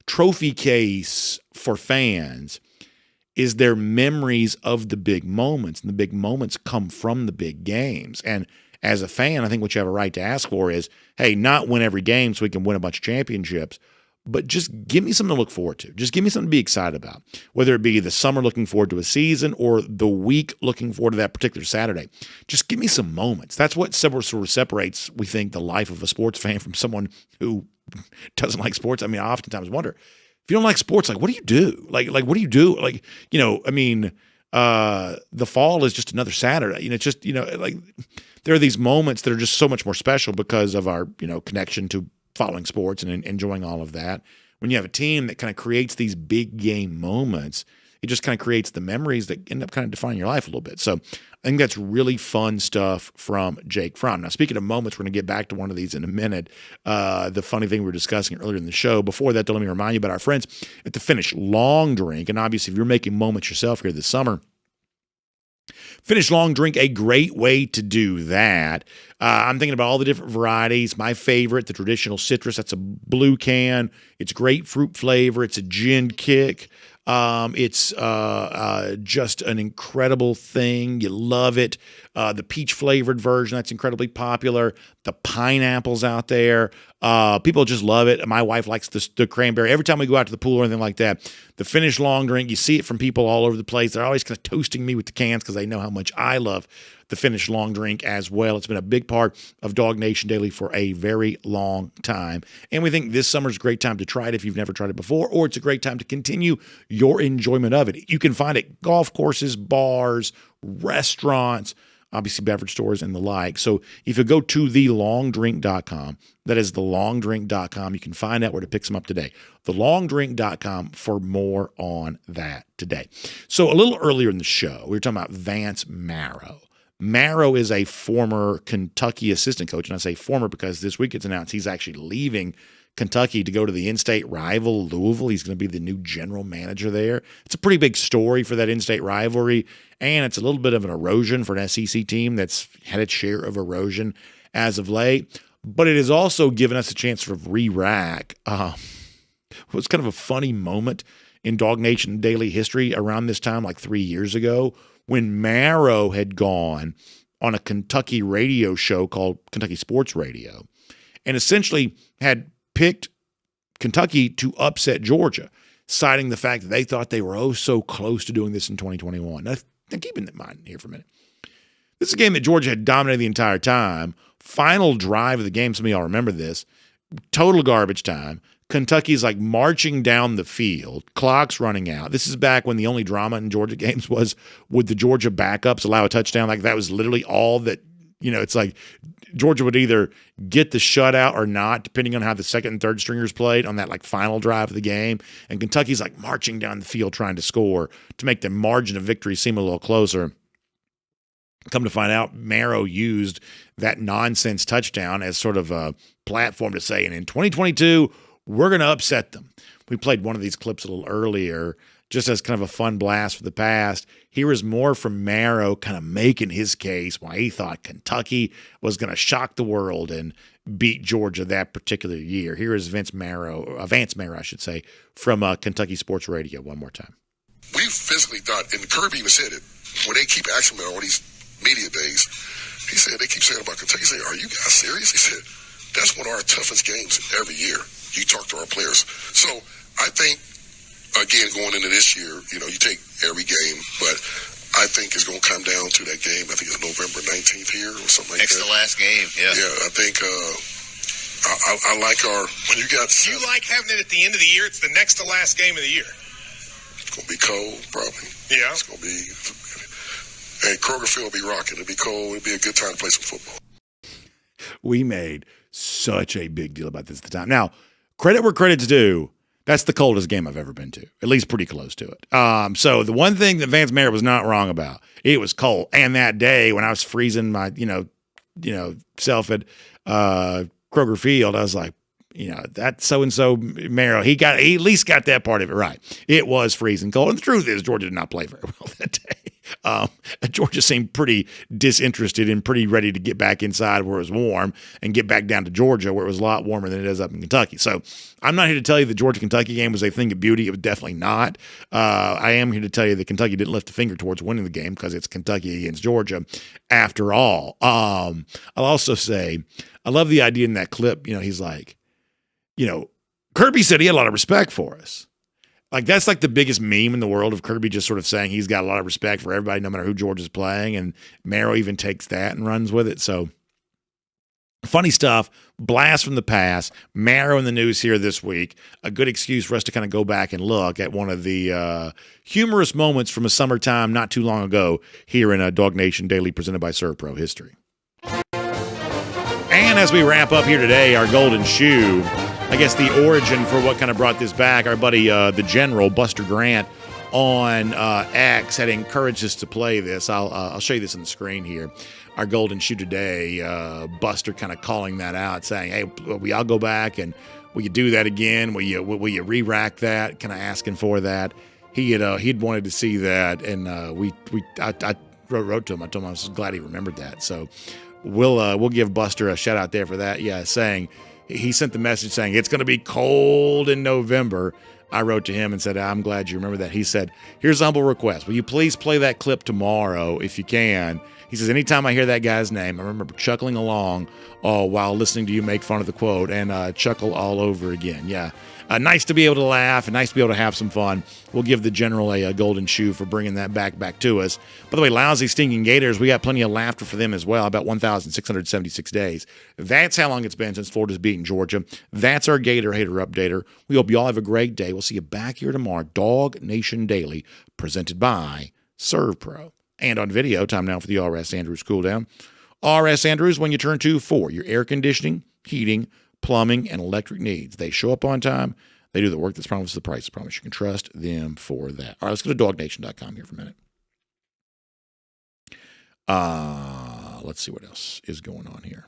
trophy case for fans is their memories of the big moments, and the big moments come from the big games. And as a fan, I think what you have a right to ask for is, hey, not win every game so we can win a bunch of championships, but just give me something to look forward to. Just give me something to be excited about, whether it be the summer looking forward to a season or the week looking forward to that particular Saturday. Just give me some moments. That's what sort of separates, we think, the life of a sports fan from someone who doesn't like sports. I mean, I oftentimes wonder, if you don't like sports, like, what do you do? Like, what do you do? Like, I mean, the fall is just another Saturday. It's just, like, there are these moments that are just so much more special because of our, connection to following sports and enjoying all of that. When you have a team that kind of creates these big game moments, it just kind of creates the memories that end up kind of defining your life a little bit. So I think that's really fun stuff from Jake Fromm. Now, speaking of moments, we're going to get back to one of these in a minute. The funny thing we were discussing earlier in the show. Before that, though, let me remind you about our friends at the Finish Long Drink. And obviously, if you're making moments yourself here this summer, Finish Long Drink, a great way to do that. I'm thinking about all the different varieties. My favorite, the traditional citrus, that's a blue can. It's grapefruit flavor. It's a gin kick. It's just an incredible thing. You love it. The peach flavored version, that's incredibly popular. The pineapple's out there. People just love it. My wife likes the cranberry. Every time we go out to the pool or anything like that, the Finish Long Drink, you see it from people all over the place. They're always kind of toasting me with the cans because they know how much I love the Finish Long Drink as well. It's been a big part of DawgNation Daily for a very long time. And we think this summer's a great time to try it if you've never tried it before, or it's a great time to continue your enjoyment of it. You can find it at golf courses, bars, restaurants, obviously beverage stores and the like. So if you go to thelongdrink.com, that is thelongdrink.com, you can find out where to pick some up today. Thelongdrink.com for more on that today. So a little earlier in the show, we were talking about Vance Marrow. Marrow is a former Kentucky assistant coach, and I say former because this week it's announced he's actually leaving Kentucky to go to the in-state rival Louisville. He's going to be the new general manager there. It's a pretty big story for that in-state rivalry, and it's a little bit of an erosion for an SEC team that's had its share of erosion as of late. But it has also given us a chance to re-rack. It was kind of a funny moment in DawgNation Daily history around this time, like 3 years ago, when Marrow had gone on a Kentucky radio show called Kentucky Sports Radio and essentially had picked Kentucky to upset Georgia, citing the fact that they thought they were so close to doing this in 2021. Now keep in mind here for a minute. This is a game that Georgia had dominated the entire time. Final drive of the game, some of y'all remember this, total garbage time. Kentucky's like marching down the field, clock's running out. This is back when the only drama in Georgia games was would the Georgia backups allow a touchdown? Like that was literally all that, it's like Georgia would either get the shutout or not, depending on how the second and third stringers played on that like final drive of the game. And Kentucky's like marching down the field trying to score to make the margin of victory seem a little closer. Come to find out, Marrow used that nonsense touchdown as sort of a platform to say, and in 2022, we're going to upset them. We played one of these clips a little earlier, just as kind of a fun blast for the past. Here is more from Marrow kind of making his case why he thought Kentucky was going to shock the world and beat Georgia that particular year. Here is Vance Marrow, I should say, from Kentucky Sports Radio one more time. We physically thought, and Kirby even said it, when they keep asking me all these media days, he said, they keep saying about Kentucky, he said, are you guys serious? He said, that's one of our toughest games every year. You talk to our players. So I think, again, going into this year, you take every game, but I think it's going to come down to that game. I think it's November 19th here or something like that. Next to last game, yeah. Yeah, I think I like when you got... Do you like having it at the end of the year? It's the next to last game of the year. It's going to be cold, probably. Yeah. It's going to be... Hey, Kroger Field will be rocking. It'll be cold. It'll be a good time to play some football. We made such a big deal about this at the time. Now, credit where credit's due, that's the coldest game I've ever been to, at least pretty close to it. So the one thing that Vance Marrow was not wrong about, it was cold. And that day when I was freezing my, self at Kroger Field, I was like, that so-and-so Marrow, he at least got that part of it right. It was freezing cold. And the truth is Georgia did not play very well that day. Georgia seemed pretty disinterested and pretty ready to get back inside where it was warm and get back down to Georgia where it was a lot warmer than it is up in Kentucky. So I'm not here to tell you the Georgia-Kentucky game was a thing of beauty. It was definitely not. I am here to tell you that Kentucky didn't lift a finger towards winning the game because it's Kentucky against Georgia after all. I'll also say I love the idea in that clip. He's like, Kirby said he had a lot of respect for us. Like, that's like the biggest meme in the world of Kirby just sort of saying he's got a lot of respect for everybody, no matter who Georgia's playing. And Marrow even takes that and runs with it. So, funny stuff. Blast from the past. Marrow in the news here this week. A good excuse for us to kind of go back and look at one of the humorous moments from a summertime not too long ago here in DawgNation Daily presented by ServPro history. And as we wrap up here today, our golden shoe, I guess the origin for what kind of brought this back, our buddy, the General, Buster Grant, on X had encouraged us to play this. I'll show you this on the screen here. Our golden shoe today, Buster kind of calling that out, saying, hey, will y'all go back and will you do that again? Will you re-rack that? Kind of asking for that. He'd wanted to see that, and I wrote to him. I told him I was glad he remembered that. So we'll give Buster a shout out there for that. Yeah, saying he sent the message saying it's going to be cold in November. I wrote to him and said, I'm glad you remember that. He said, here's a humble request. Will you please play that clip tomorrow if you can? He says, anytime I hear that guy's name, I remember chuckling along while listening to you make fun of the quote and chuckle all over again. Yeah. Nice to be able to laugh and nice to be able to have some fun. We'll give the General a golden shoe for bringing that back to us. By the way, lousy, stinking Gators, we got plenty of laughter for them as well, about 1,676 days. That's how long it's been since Florida's beaten Georgia. That's our Gator Hater Updater. We hope you all have a great day. We'll see you back here tomorrow. DawgNation Daily, presented by ServPro. And on video, time now for the R.S. Andrews cool down. R.S. Andrews, when you turn to for your air conditioning, heating, plumbing, and electric needs. They show up on time. They do the work that's promised, the price. I promise you can trust them for that. All right, let's go to DawgNation.com here for a minute. Let's see what else is going on here.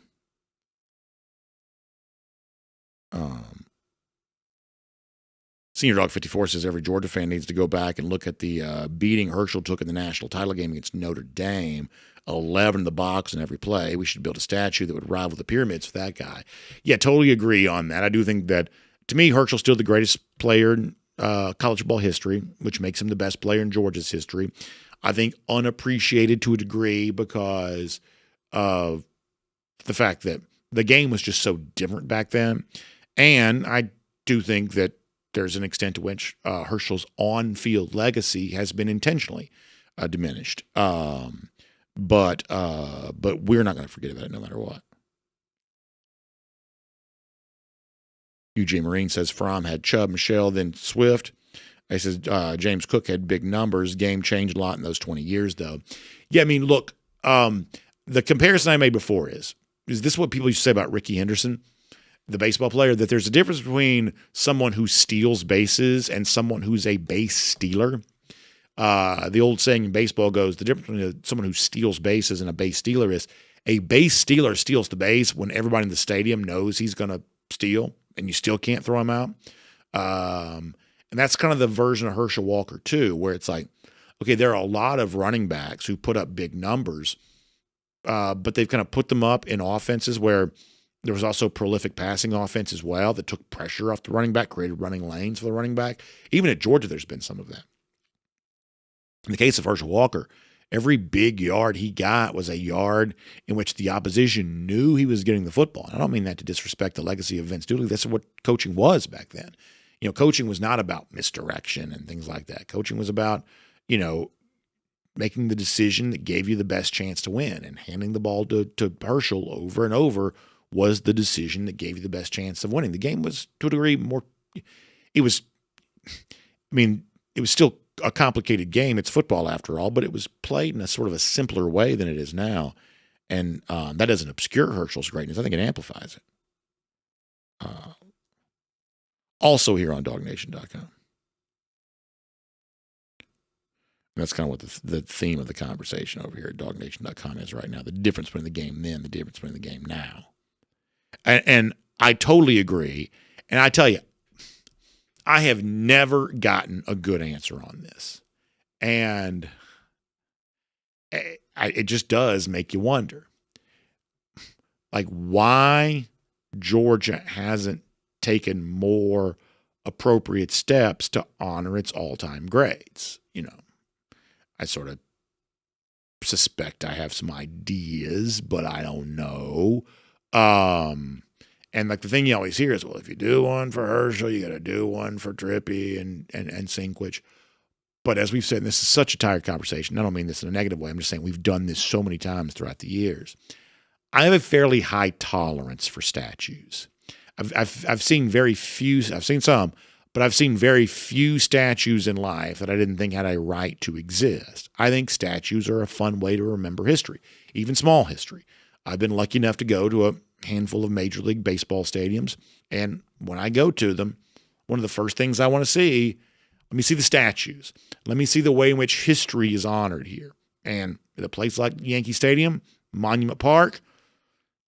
Senior Dog 54 says every Georgia fan needs to go back and look at the beating Herschel took in the national title game against Notre Dame. 11 in the box in every play. We should build a statue that would rival the pyramids for that guy. Yeah, totally agree on that. I do think that, to me, Herschel's still the greatest player in college football history, which makes him the best player in Georgia's history. I think unappreciated to a degree because of the fact that the game was just so different back then. And I do think that there's an extent to which Herschel's on-field legacy has been intentionally diminished. But we're not going to forget about it no matter what. UGA Marine says Fromm had Chubb, Michelle, then Swift. He says James Cook had big numbers. Game changed a lot in those 20 years, though. Yeah, I mean, look, the comparison I made before is this what people used to say about Ricky Henderson, the baseball player, that there's a difference between someone who steals bases and someone who's a base stealer. The old saying in baseball goes, the difference between someone who steals bases and a base stealer is a base stealer steals the base when everybody in the stadium knows he's going to steal and you still can't throw him out. And that's kind of the version of Herschel Walker too, where it's like, okay, there are a lot of running backs who put up big numbers, but they've kind of put them up in offenses where there was also prolific passing offense as well that took pressure off the running back, created running lanes for the running back. Even at Georgia, there's been some of that. In the case of Herschel Walker, every big yard he got was a yard in which the opposition knew he was getting the football. And I don't mean that to disrespect the legacy of Vince Dooley. That's what coaching was back then. Coaching was not about misdirection and things like that. Coaching was about, making the decision that gave you the best chance to win. And handing the ball to Herschel over and over was the decision that gave you the best chance of winning. The game was, to a degree, it was still a complicated game. It's football after all, but it was played in a sort of a simpler way than it is now. And that doesn't obscure Herschel's greatness. I think it amplifies it. Also here on DawgNation.com. That's kind of what the theme of the conversation over here at DawgNation.com is right now. The difference between the game then, the difference between the game now. And I totally agree. And I tell you, I have never gotten a good answer on this. And it just does make you wonder, like, why Georgia hasn't taken more appropriate steps to honor its all-time grades. I sort of suspect I have some ideas, but I don't know. And like the thing you always hear is, well, if you do one for Herschel, you got to do one for Trippy and Sinkwich. But as we've said, and this is such a tired conversation. I don't mean this in a negative way. I'm just saying we've done this so many times throughout the years. I have a fairly high tolerance for statues. I've seen very few. I've seen some, but I've seen very few statues in life that I didn't think had a right to exist. I think statues are a fun way to remember history, even small history. I've been lucky enough to go to a handful of Major League Baseball stadiums, and when I go to them, one of the first things I want to see, let me see the statues. Let me see the way in which history is honored here. And at a place like Yankee Stadium, Monument Park,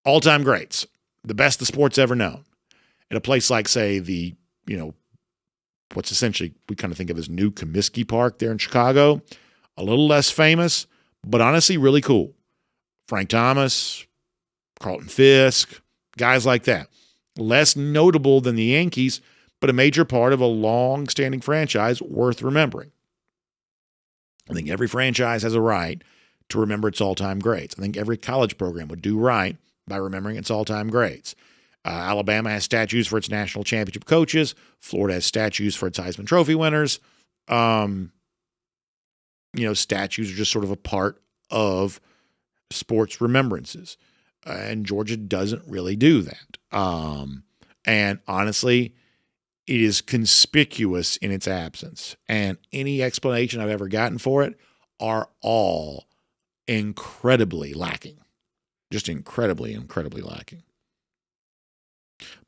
all-time greats, the best the sport's ever known. At a place like, say, the, what's essentially we kind of think of as New Comiskey Park there in Chicago, a little less famous, but honestly really cool. Frank Thomas, Carlton Fisk, guys like that. Less notable than the Yankees, but a major part of a long-standing franchise worth remembering. I think every franchise has a right to remember its all-time greats. I think every college program would do right by remembering its all-time greats. Alabama has statues for its national championship coaches. Florida has statues for its Heisman Trophy winners. Statues are just sort of a part of sports remembrances. And Georgia doesn't really do that. And honestly, it is conspicuous in its absence. And any explanation I've ever gotten for it are all incredibly lacking. Just incredibly, incredibly lacking.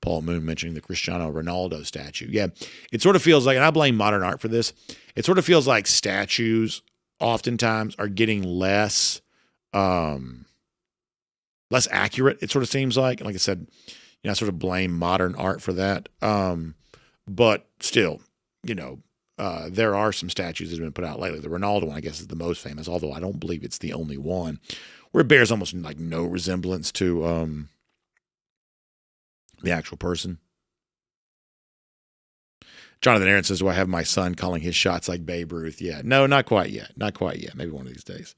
Paul Moon mentioning the Cristiano Ronaldo statue. Yeah, it sort of feels like, and I blame modern art for this, it sort of feels like statues oftentimes are getting less accurate, it sort of seems like. Like I said, I sort of blame modern art for that. But still, there are some statues that have been put out lately. The Ronaldo one, I guess, is the most famous, although I don't believe it's the only one, where it bears almost like no resemblance to the actual person. Jonathan Aaron says, do I have my son calling his shots like Babe Ruth? Yeah. No, not quite yet. Not quite yet. Maybe one of these days.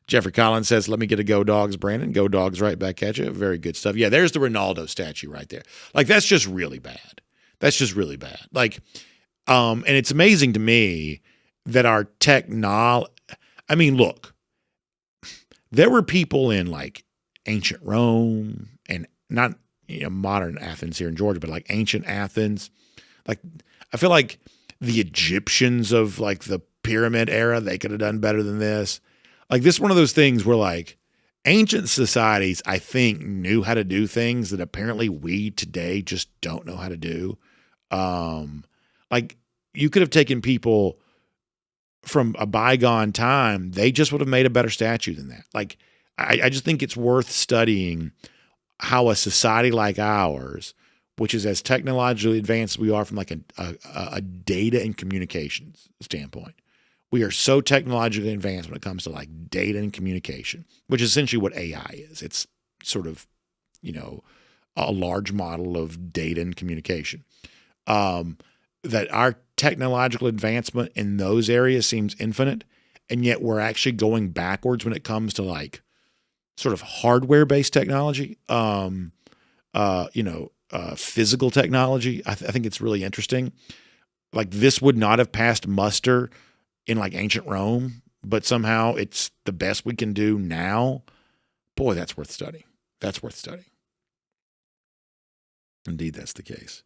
Jeffrey Collins says, let me get a Go Dogs, Brandon. Go Dogs right back at you. Very good stuff. Yeah, there's the Ronaldo statue right there. Like, that's just really bad. That's just really bad. Like, and it's amazing to me that our technology, I mean, look, there were people in like ancient Rome and not modern Athens here in Georgia, but like ancient Athens. Like, I feel like the Egyptians of like the pyramid era, they could have done better than this. Like, this is one of those things where like ancient societies, I think, knew how to do things that apparently we today just don't know how to do. Like, you could have taken people from a bygone time, they just would have made a better statue than that. Like, I just think it's worth studying how a society like ours, which is as technologically advanced as we are from like a data and communications standpoint, we are so technologically advanced when it comes to like data and communication, which is essentially what AI is. It's sort of, a large model of data and communication. That our technological advancement in those areas seems infinite, and yet we're actually going backwards when it comes to like sort of hardware-based technology, physical technology. I think it's really interesting. Like, this would not have passed muster in like ancient Rome, but somehow it's the best we can do now. Boy, that's worth studying. That's worth studying. Indeed, that's the case.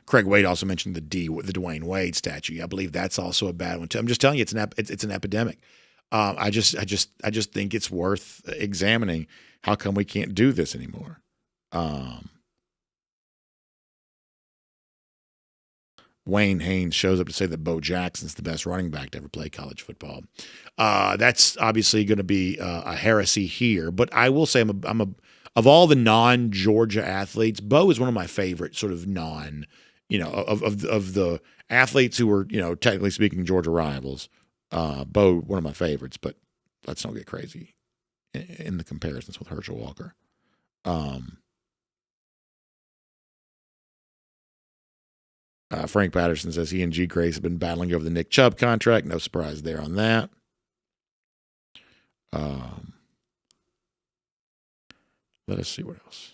Craig Wade also mentioned the Dwayne Wade statue. I believe that's also a bad one too. I'm just telling you, it's an epidemic. I just think it's worth examining. How come we can't do this anymore? Wayne Haynes shows up to say that Bo Jackson's the best running back to ever play college football. That's obviously going to be a heresy here, but I will say of all the non-Georgia athletes, Bo is one of my favorite sort of of the athletes who were, technically speaking, Georgia rivals. Bo, one of my favorites, but let's not get crazy in the comparisons with Herschel Walker. Frank Patterson says he and G. Grace have been battling over the Nick Chubb contract. No surprise there on that. Let us see what else.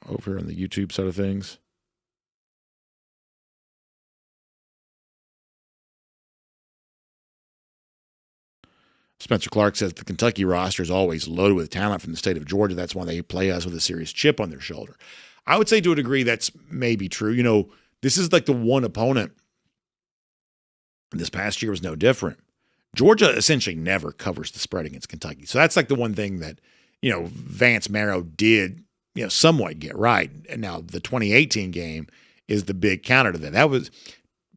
Over here on the YouTube side of things. Spencer Clark says the Kentucky roster is always loaded with talent from the state of Georgia. That's why they play us with a serious chip on their shoulder. I would say to a degree that's maybe true. This is like the one opponent. This past year was no different. Georgia essentially never covers the spread against Kentucky. So that's like the one thing that, Vance Marrow did, somewhat get right. And now the 2018 game is the big counter to that.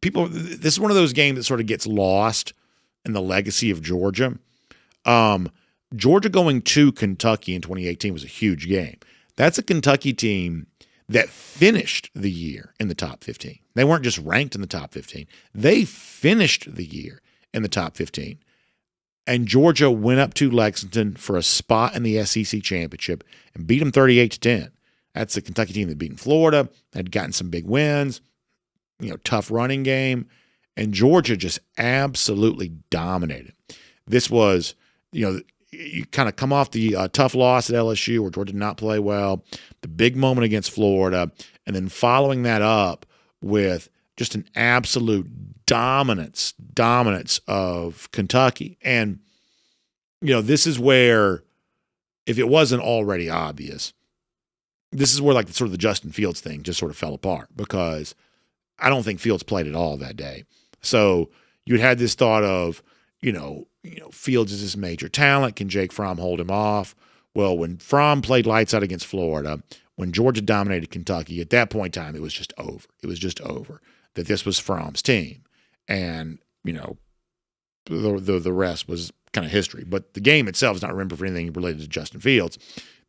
This is one of those games that sort of gets lost in the legacy of Georgia. Georgia going to Kentucky in 2018 was a huge game. That's a Kentucky team that finished the year in the top 15. They weren't just ranked in the top 15. They finished the year in the top 15. And Georgia went up to Lexington for a spot in the SEC championship and beat them 38-10. That's the Kentucky team that beat Florida, had gotten some big wins, tough running game. And Georgia just absolutely dominated. This was, you kind of come off the tough loss at LSU where Georgia did not play well, the big moment against Florida, and then following that up with just an absolute dominance of Kentucky. And, this is where, if it wasn't already obvious, this is where like sort of the Justin Fields thing just sort of fell apart because I don't think Fields played at all that day. So you'd had this thought of, Fields is this major talent. Can Jake Fromm hold him off? Well, when Fromm played lights out against Florida, when Georgia dominated Kentucky, at that point in time, it was just over. It was just over that this was Fromm's team. And, the rest was kind of history. But the game itself is not remembered for anything related to Justin Fields.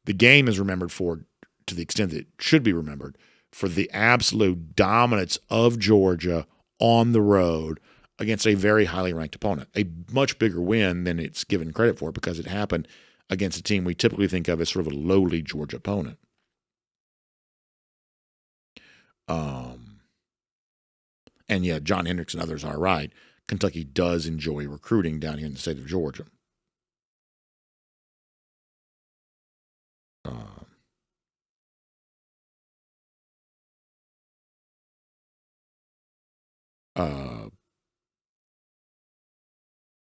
The game is remembered to the extent that it should be remembered, for the absolute dominance of Georgia on the road against a very highly ranked opponent. A much bigger win than it's given credit for because it happened against a team we typically think of as sort of a lowly Georgia opponent. And yeah, John Hendricks and others are right. Kentucky does enjoy recruiting down here in the state of Georgia.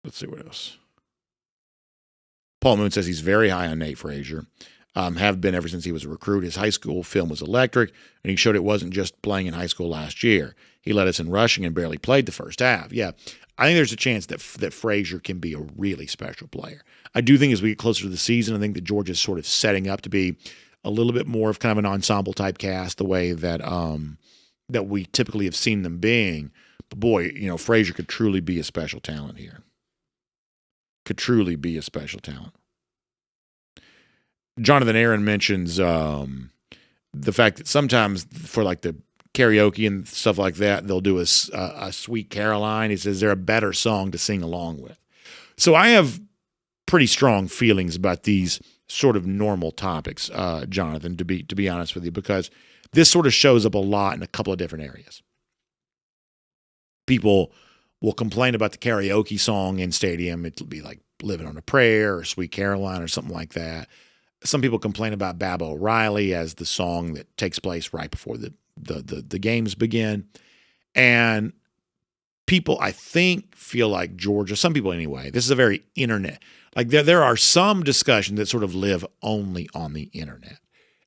Let's see what else. Paul Moon says he's very high on Nate Frazier. Have been ever since he was a recruit. His high school film was electric, and he showed it wasn't just playing in high school last year. He led us in rushing and barely played the first half. Yeah, I think there's a chance that Frazier can be a really special player. I do think as we get closer to the season, I think that Georgia's sort of setting up to be a little bit more of kind of an ensemble type cast, the way that that we typically have seen them being. But boy, Frazier could truly be a special talent here. Could truly be a special talent. Jonathan Aaron mentions the fact that sometimes for like the karaoke and stuff like that, they'll do a Sweet Caroline. He says they're a better song to sing along with. So I have pretty strong feelings about these sort of normal topics, Jonathan, to be honest with you, because this sort of shows up a lot in a couple of different areas. People will complain about the karaoke song in stadium. It'll be like Living on a Prayer or Sweet Caroline or something like that. Some people complain about Baba O'Reilly as the song that takes place right before the games begin. And people, I think, feel like Georgia, some people anyway, this is a very internet. Like there are some discussions that sort of live only on the internet.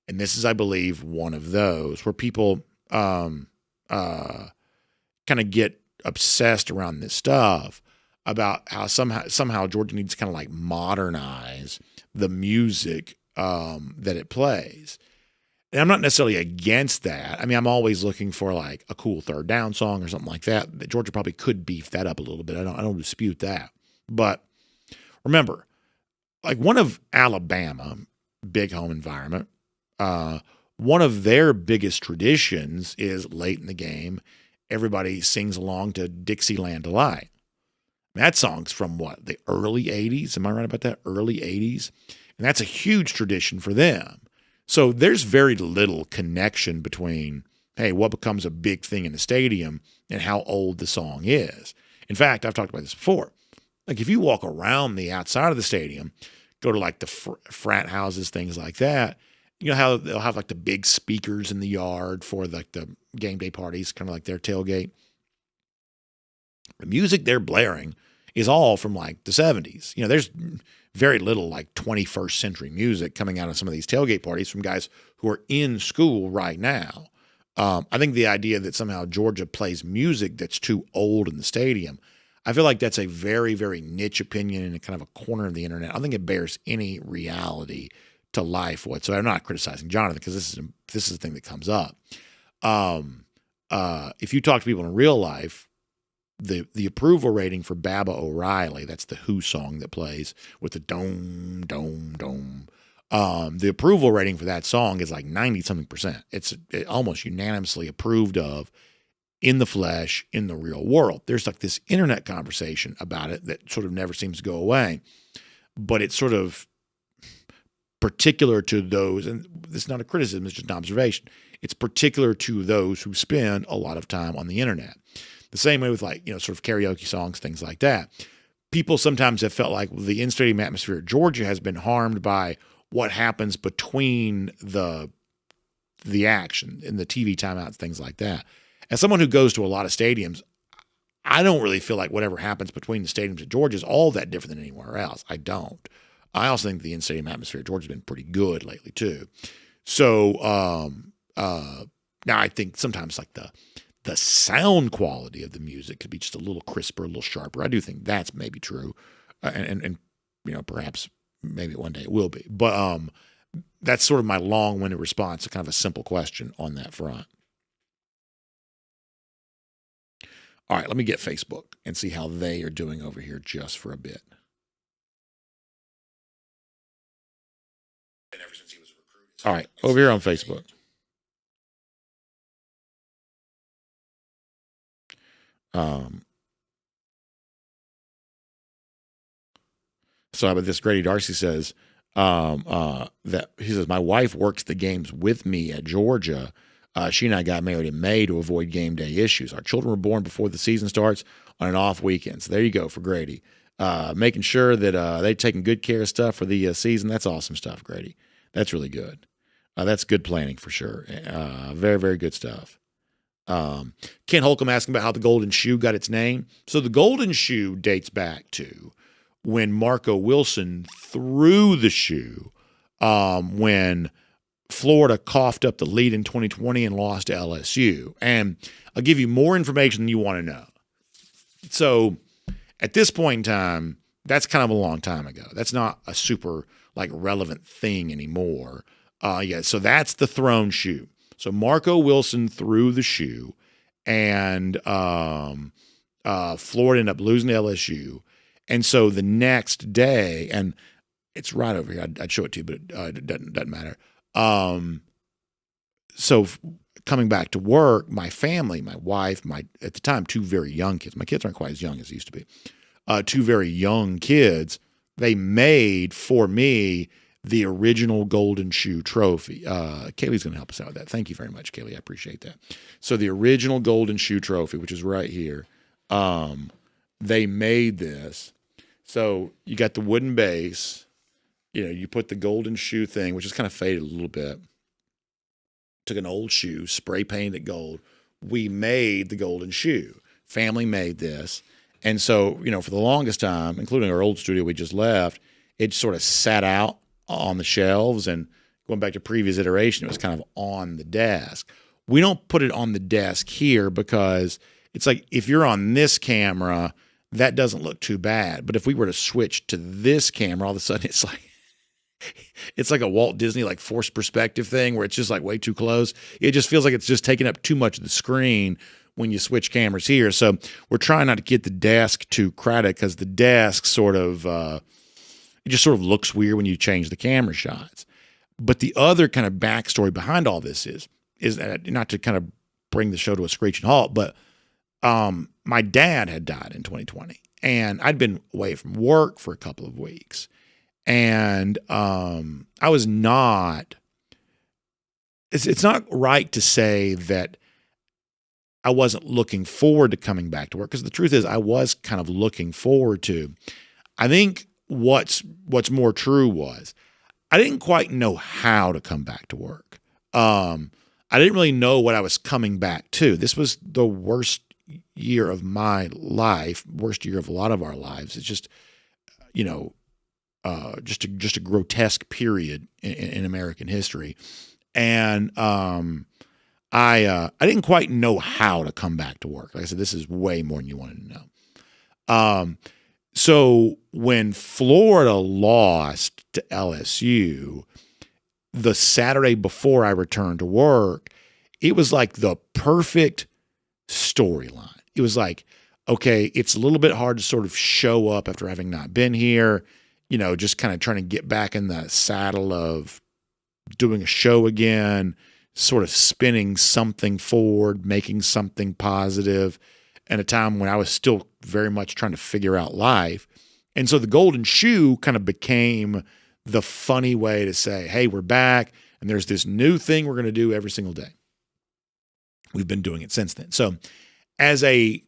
And this is, I believe, one of those where people kind of get obsessed around this stuff about how somehow Georgia needs to kind of like modernize the music that it plays. And I'm not necessarily against that. I mean, I'm always looking for like a cool third down song or something like that. Georgia probably could beef that up a little bit. I don't dispute that. But remember, like one of Alabama big home environment. One of their biggest traditions is late in the game, everybody sings along to Dixieland Delight. That song's from what, the early 80s? Am I right about that? Early 80s? And that's a huge tradition for them. So there's very little connection between, hey, what becomes a big thing in the stadium and how old the song is. In fact, I've talked about this before. Like if you walk around the outside of the stadium, go to like the frat houses, things like that, you know how they'll have like the big speakers in the yard for like the game day parties, kind of like their tailgate. The music they're blaring is all from like the 70s. You know, there's very little like 21st century music coming out of some of these tailgate parties from guys who are in school right now. I think the idea that somehow Georgia plays music that's too old in the stadium, I feel like that's a very, very niche opinion in a kind of a corner of the internet. I don't think it bears any reality to life whatsoever. I'm not criticizing Jonathan because this is the thing that comes up. If you talk to people in real life, the approval rating for Baba O'Reilly, that's the Who song that plays with the dome, dome, dome. The approval rating for that song is like 90-something%. It's almost unanimously approved of in the flesh, in the real world. There's like this internet conversation about it that sort of never seems to go away, but it's sort of particular to those, and it's not a criticism, it's just an observation. It's particular to those who spend a lot of time on the internet. The same way with like, you know, sort of karaoke songs, things like that. People sometimes have felt like the in-stadium atmosphere at Georgia has been harmed by what happens between the action and the TV timeouts, things like that. As someone who goes to a lot of stadiums, I don't really feel like whatever happens between the stadiums at Georgia is all that different than anywhere else. I don't. I also think the in-stadium atmosphere at Georgia has been pretty good lately too. So now I think sometimes like the sound quality of the music could be just a little crisper, a little sharper. I do think that's maybe true, and you know, perhaps maybe one day it will be. But that's sort of my long-winded response to kind of a simple question on that front. All right, let me get Facebook and see how they are doing over here just for a bit. All right, over here on Facebook. So but this Grady Darcy says that he says, my wife works the games with me at Georgia. She and I got married in May to avoid game day issues. Our children were born before the season starts on an off weekend. So there you go for Grady. Making sure that they're taking good care of stuff for the season. That's awesome stuff, Grady. That's really good. That's good planning for sure. Very, very good stuff. Ken Holcomb asking about how the golden shoe got its name. So the golden shoe dates back to when Marco Wilson threw the shoe when Florida coughed up the lead in 2020 and lost to LSU. And I'll give you more information than you want to know. So at this point in time, that's kind of a long time ago. That's not a super like relevant thing anymore. So that's the thrown shoe. So Marco Wilson threw the shoe, and Florida ended up losing to LSU. And so the next day, and it's right over here. I'd show it to you, but it doesn't matter. So coming back to work, my family, my wife, at the time, two very young kids. My kids aren't quite as young as they used to be. Two very young kids. They made for me the original golden shoe trophy. Kaylee's going to help us out with that. Thank you very much, Kaylee. I appreciate that. So the original golden shoe trophy, which is right here, they made this. So you got the wooden base. You know, you put the golden shoe thing, which is kind of faded a little bit. Took an old shoe, spray painted it gold. We made the golden shoe. Family made this. And so, you know, for the longest time, including our old studio we just left, it sort of sat out on the shelves, and going back to previous iteration, it was kind of on the desk. We don't put it on the desk here because it's like if you're on this camera, that doesn't look too bad. But if we were to switch to this camera, all of a sudden it's like a Walt Disney like forced perspective thing where it's just like way too close. It just feels like it's just taking up too much of the screen when you switch cameras here. So we're trying not to get the desk too crowded because the desk sort of it just sort of looks weird when you change the camera shots. But the other kind of backstory behind all this is that, not to kind of bring the show to a screeching halt, but my dad had died in 2020, and I'd been away from work for a couple of weeks, and I was not. It's not right to say that I wasn't looking forward to coming back to work, because the truth is I was kind of looking forward to. I think what's more true was I didn't quite know how to come back to work. I didn't really know what I was coming back to. This was the worst year of my life, worst year of a lot of our lives. It's just, just a grotesque period in American history. And I didn't quite know how to come back to work. Like I said, this is way more than you wanted to know. So when Florida lost to LSU, the Saturday before I returned to work, it was like the perfect storyline. It was like, okay, it's a little bit hard to sort of show up after having not been here, just kind of trying to get back in the saddle of doing a show again, sort of spinning something forward, making something positive, at a time when I was still very much trying to figure out life. And so the golden shoe kind of became the funny way to say, hey, we're back, and there's this new thing we're going to do every single day. We've been doing it since then. So as a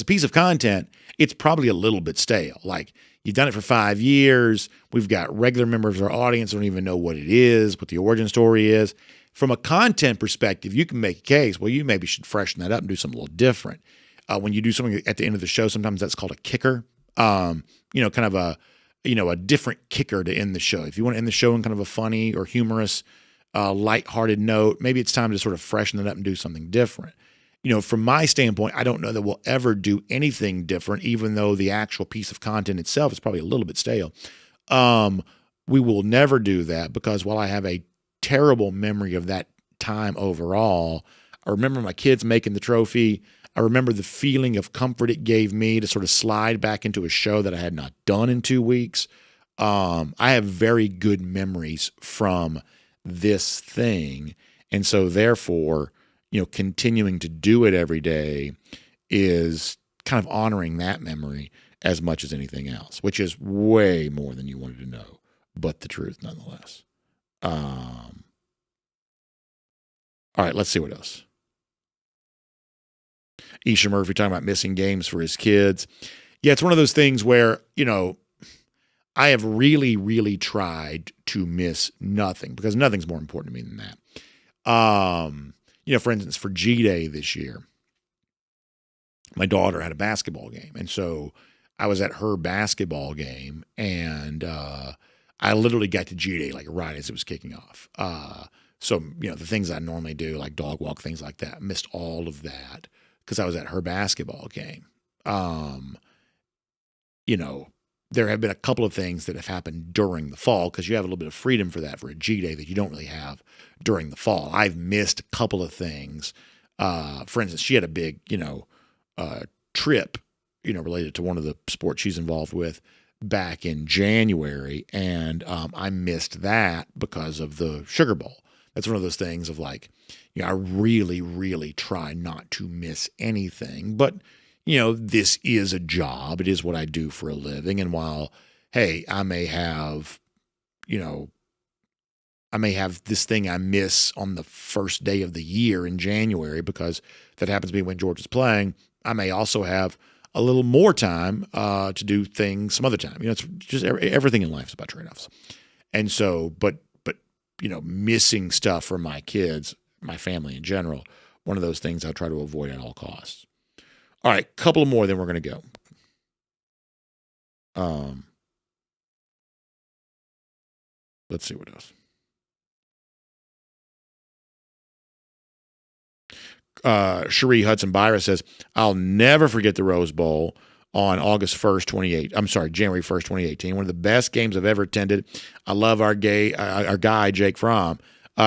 piece of content, it's probably a little bit stale. Like, you've done it for 5 years. We've got regular members of our audience who don't even know what it is, what the origin story is. From a content perspective, you can make a case, well, you maybe should freshen that up and do something a little different. When you do something at the end of the show, sometimes that's called a kicker, kind of a different kicker to end the show. If you want to end the show in kind of a funny or humorous, lighthearted note, maybe it's time to sort of freshen it up and do something different. From my standpoint, I don't know that we'll ever do anything different, even though the actual piece of content itself is probably a little bit stale. We will never do that, because while I have a terrible memory of that time overall, I remember my kids making the trophy. I remember the feeling of comfort it gave me to sort of slide back into a show that I had not done in 2 weeks. I have very good memories from this thing. And so therefore, continuing to do it every day is kind of honoring that memory as much as anything else, which is way more than you wanted to know, but the truth nonetheless. All right, let's see what else. Isha Murphy talking about missing games for his kids. Yeah, it's one of those things where, I have really, really tried to miss nothing, because nothing's more important to me than that. For instance, for G-Day this year, my daughter had a basketball game. And so I was at her basketball game, and I literally got to G-Day like right as it was kicking off. So, the things I normally do, like dog walk, things like that, missed all of that because I was at her basketball game. There have been a couple of things that have happened during the fall, because you have a little bit of freedom for that for a G-Day that you don't really have during the fall. I've missed a couple of things. For instance, she had a big, trip, related to one of the sports she's involved with back in January. And I missed that because of the Sugar Bowl. That's one of those things of like, I really, really try not to miss anything, but this is a job. It is what I do for a living. And while, hey, I may have this thing I miss on the first day of the year in January, because that happens to be when Georgia's playing, I may also have a little more time to do things some other time. It's just everything in life is about trade-offs. And so, but missing stuff from my kids, my family in general, one of those things I try to avoid at all costs. All right, couple of more, then we're going to go. Let's see what else. Cherie Hudson Byra says, I'll never forget the Rose Bowl on January 1st, 2018. One of the best games I've ever attended. I love our guy, Jake Fromm.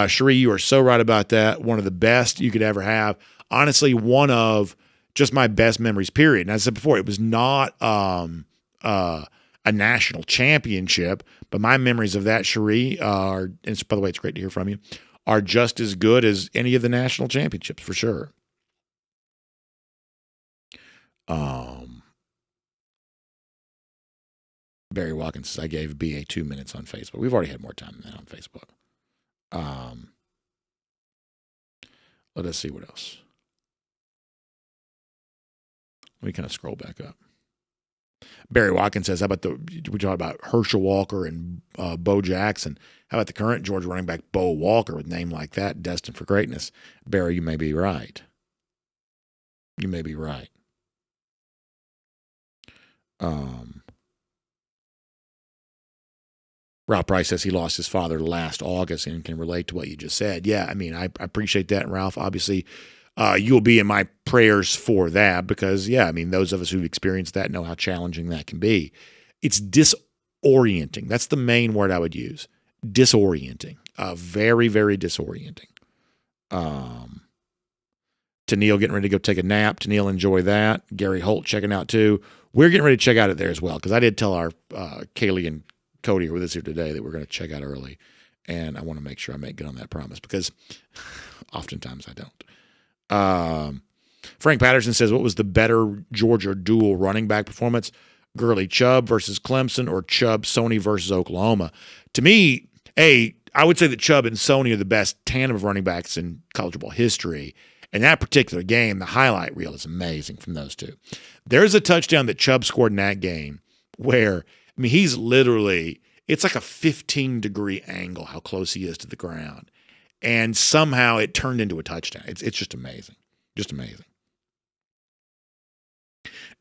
Cherie, you are so right about that. One of the best you could ever have. Honestly, one of just my best memories, period. And as I said before, it was not, I a national championship, but my memories of that, Cherie, are, and by the way, it's great to hear from you, are just as good as any of the national championships for sure. Barry Watkins says, I gave BA 2 minutes on Facebook. We've already had more time than that on Facebook. Let us see what else. Let me kind of scroll back up. Barry Watkins says, how about we talk about Herschel Walker and Bo Jackson. How about the current Georgia running back, Bo Walker, with a name like that, destined for greatness? Barry, you may be right. You may be right. Ralph Price says he lost his father last August and can relate to what you just said. Yeah, I mean, I appreciate that, Ralph. Obviously, you'll be in my prayers for that because, yeah, I mean, those of us who've experienced that know how challenging that can be. It's disorienting. That's the main word I would use. Disorienting. Very, very disorienting. Tennille getting ready to go take a nap. Tennille, enjoy that. Gary Holt checking out too. We're getting ready to check out it there as well because I did tell our Kaylee and Cody are with us here today that we're going to check out early, and I want to make sure I make good on that promise because oftentimes I don't. Frank Patterson says, what was the better Georgia dual running back performance? Gurley Chubb versus Clemson or Chubb Sony versus Oklahoma? To me, I would say that Chubb and Sony are the best tandem of running backs in college football history. In that particular game, the highlight reel is amazing from those two. There's a touchdown that Chubb scored in that game where, I mean, he's literally, it's like a 15-degree angle how close he is to the ground. And somehow it turned into a touchdown. It's just amazing. Just amazing.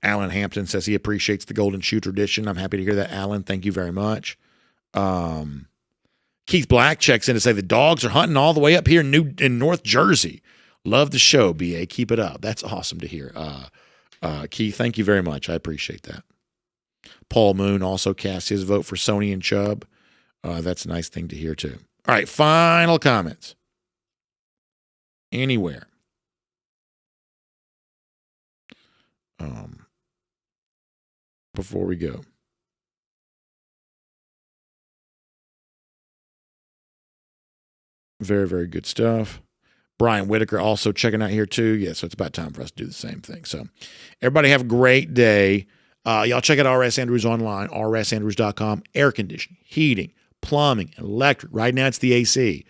Alan Hampton says he appreciates the Golden Shoe tradition. I'm happy to hear that, Alan. Thank you very much. Keith Black checks in to say the dogs are hunting all the way up here in North Jersey. Love the show, BA. Keep it up. That's awesome to hear. Keith, thank you very much. I appreciate that. Paul Moon also cast his vote for Sony and Chubb. That's a nice thing to hear, too. All right, final comments. Anywhere. Before we go. Very, very good stuff. Brian Whitaker also checking out here too. Yeah, so it's about time for us to do the same thing. So everybody have a great day. Y'all check out RS Andrews online, rsandrews.com. Air conditioning, heating, plumbing, electric. Right now it's the AC.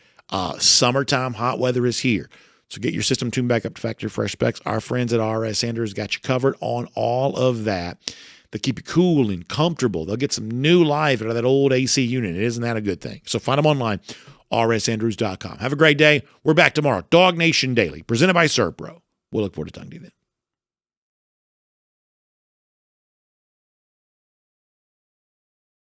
Summertime hot weather is here. So get your system tuned back up to factory fresh specs. Our friends at RS Andrews got you covered on all of that. They keep you cool and comfortable. They'll get some new life out of that old AC unit. Isn't that a good thing? So find them online, rsandrews.com. Have a great day. We're back tomorrow. DawgNation Daily, presented by ServPro. We'll look forward to talking to you then.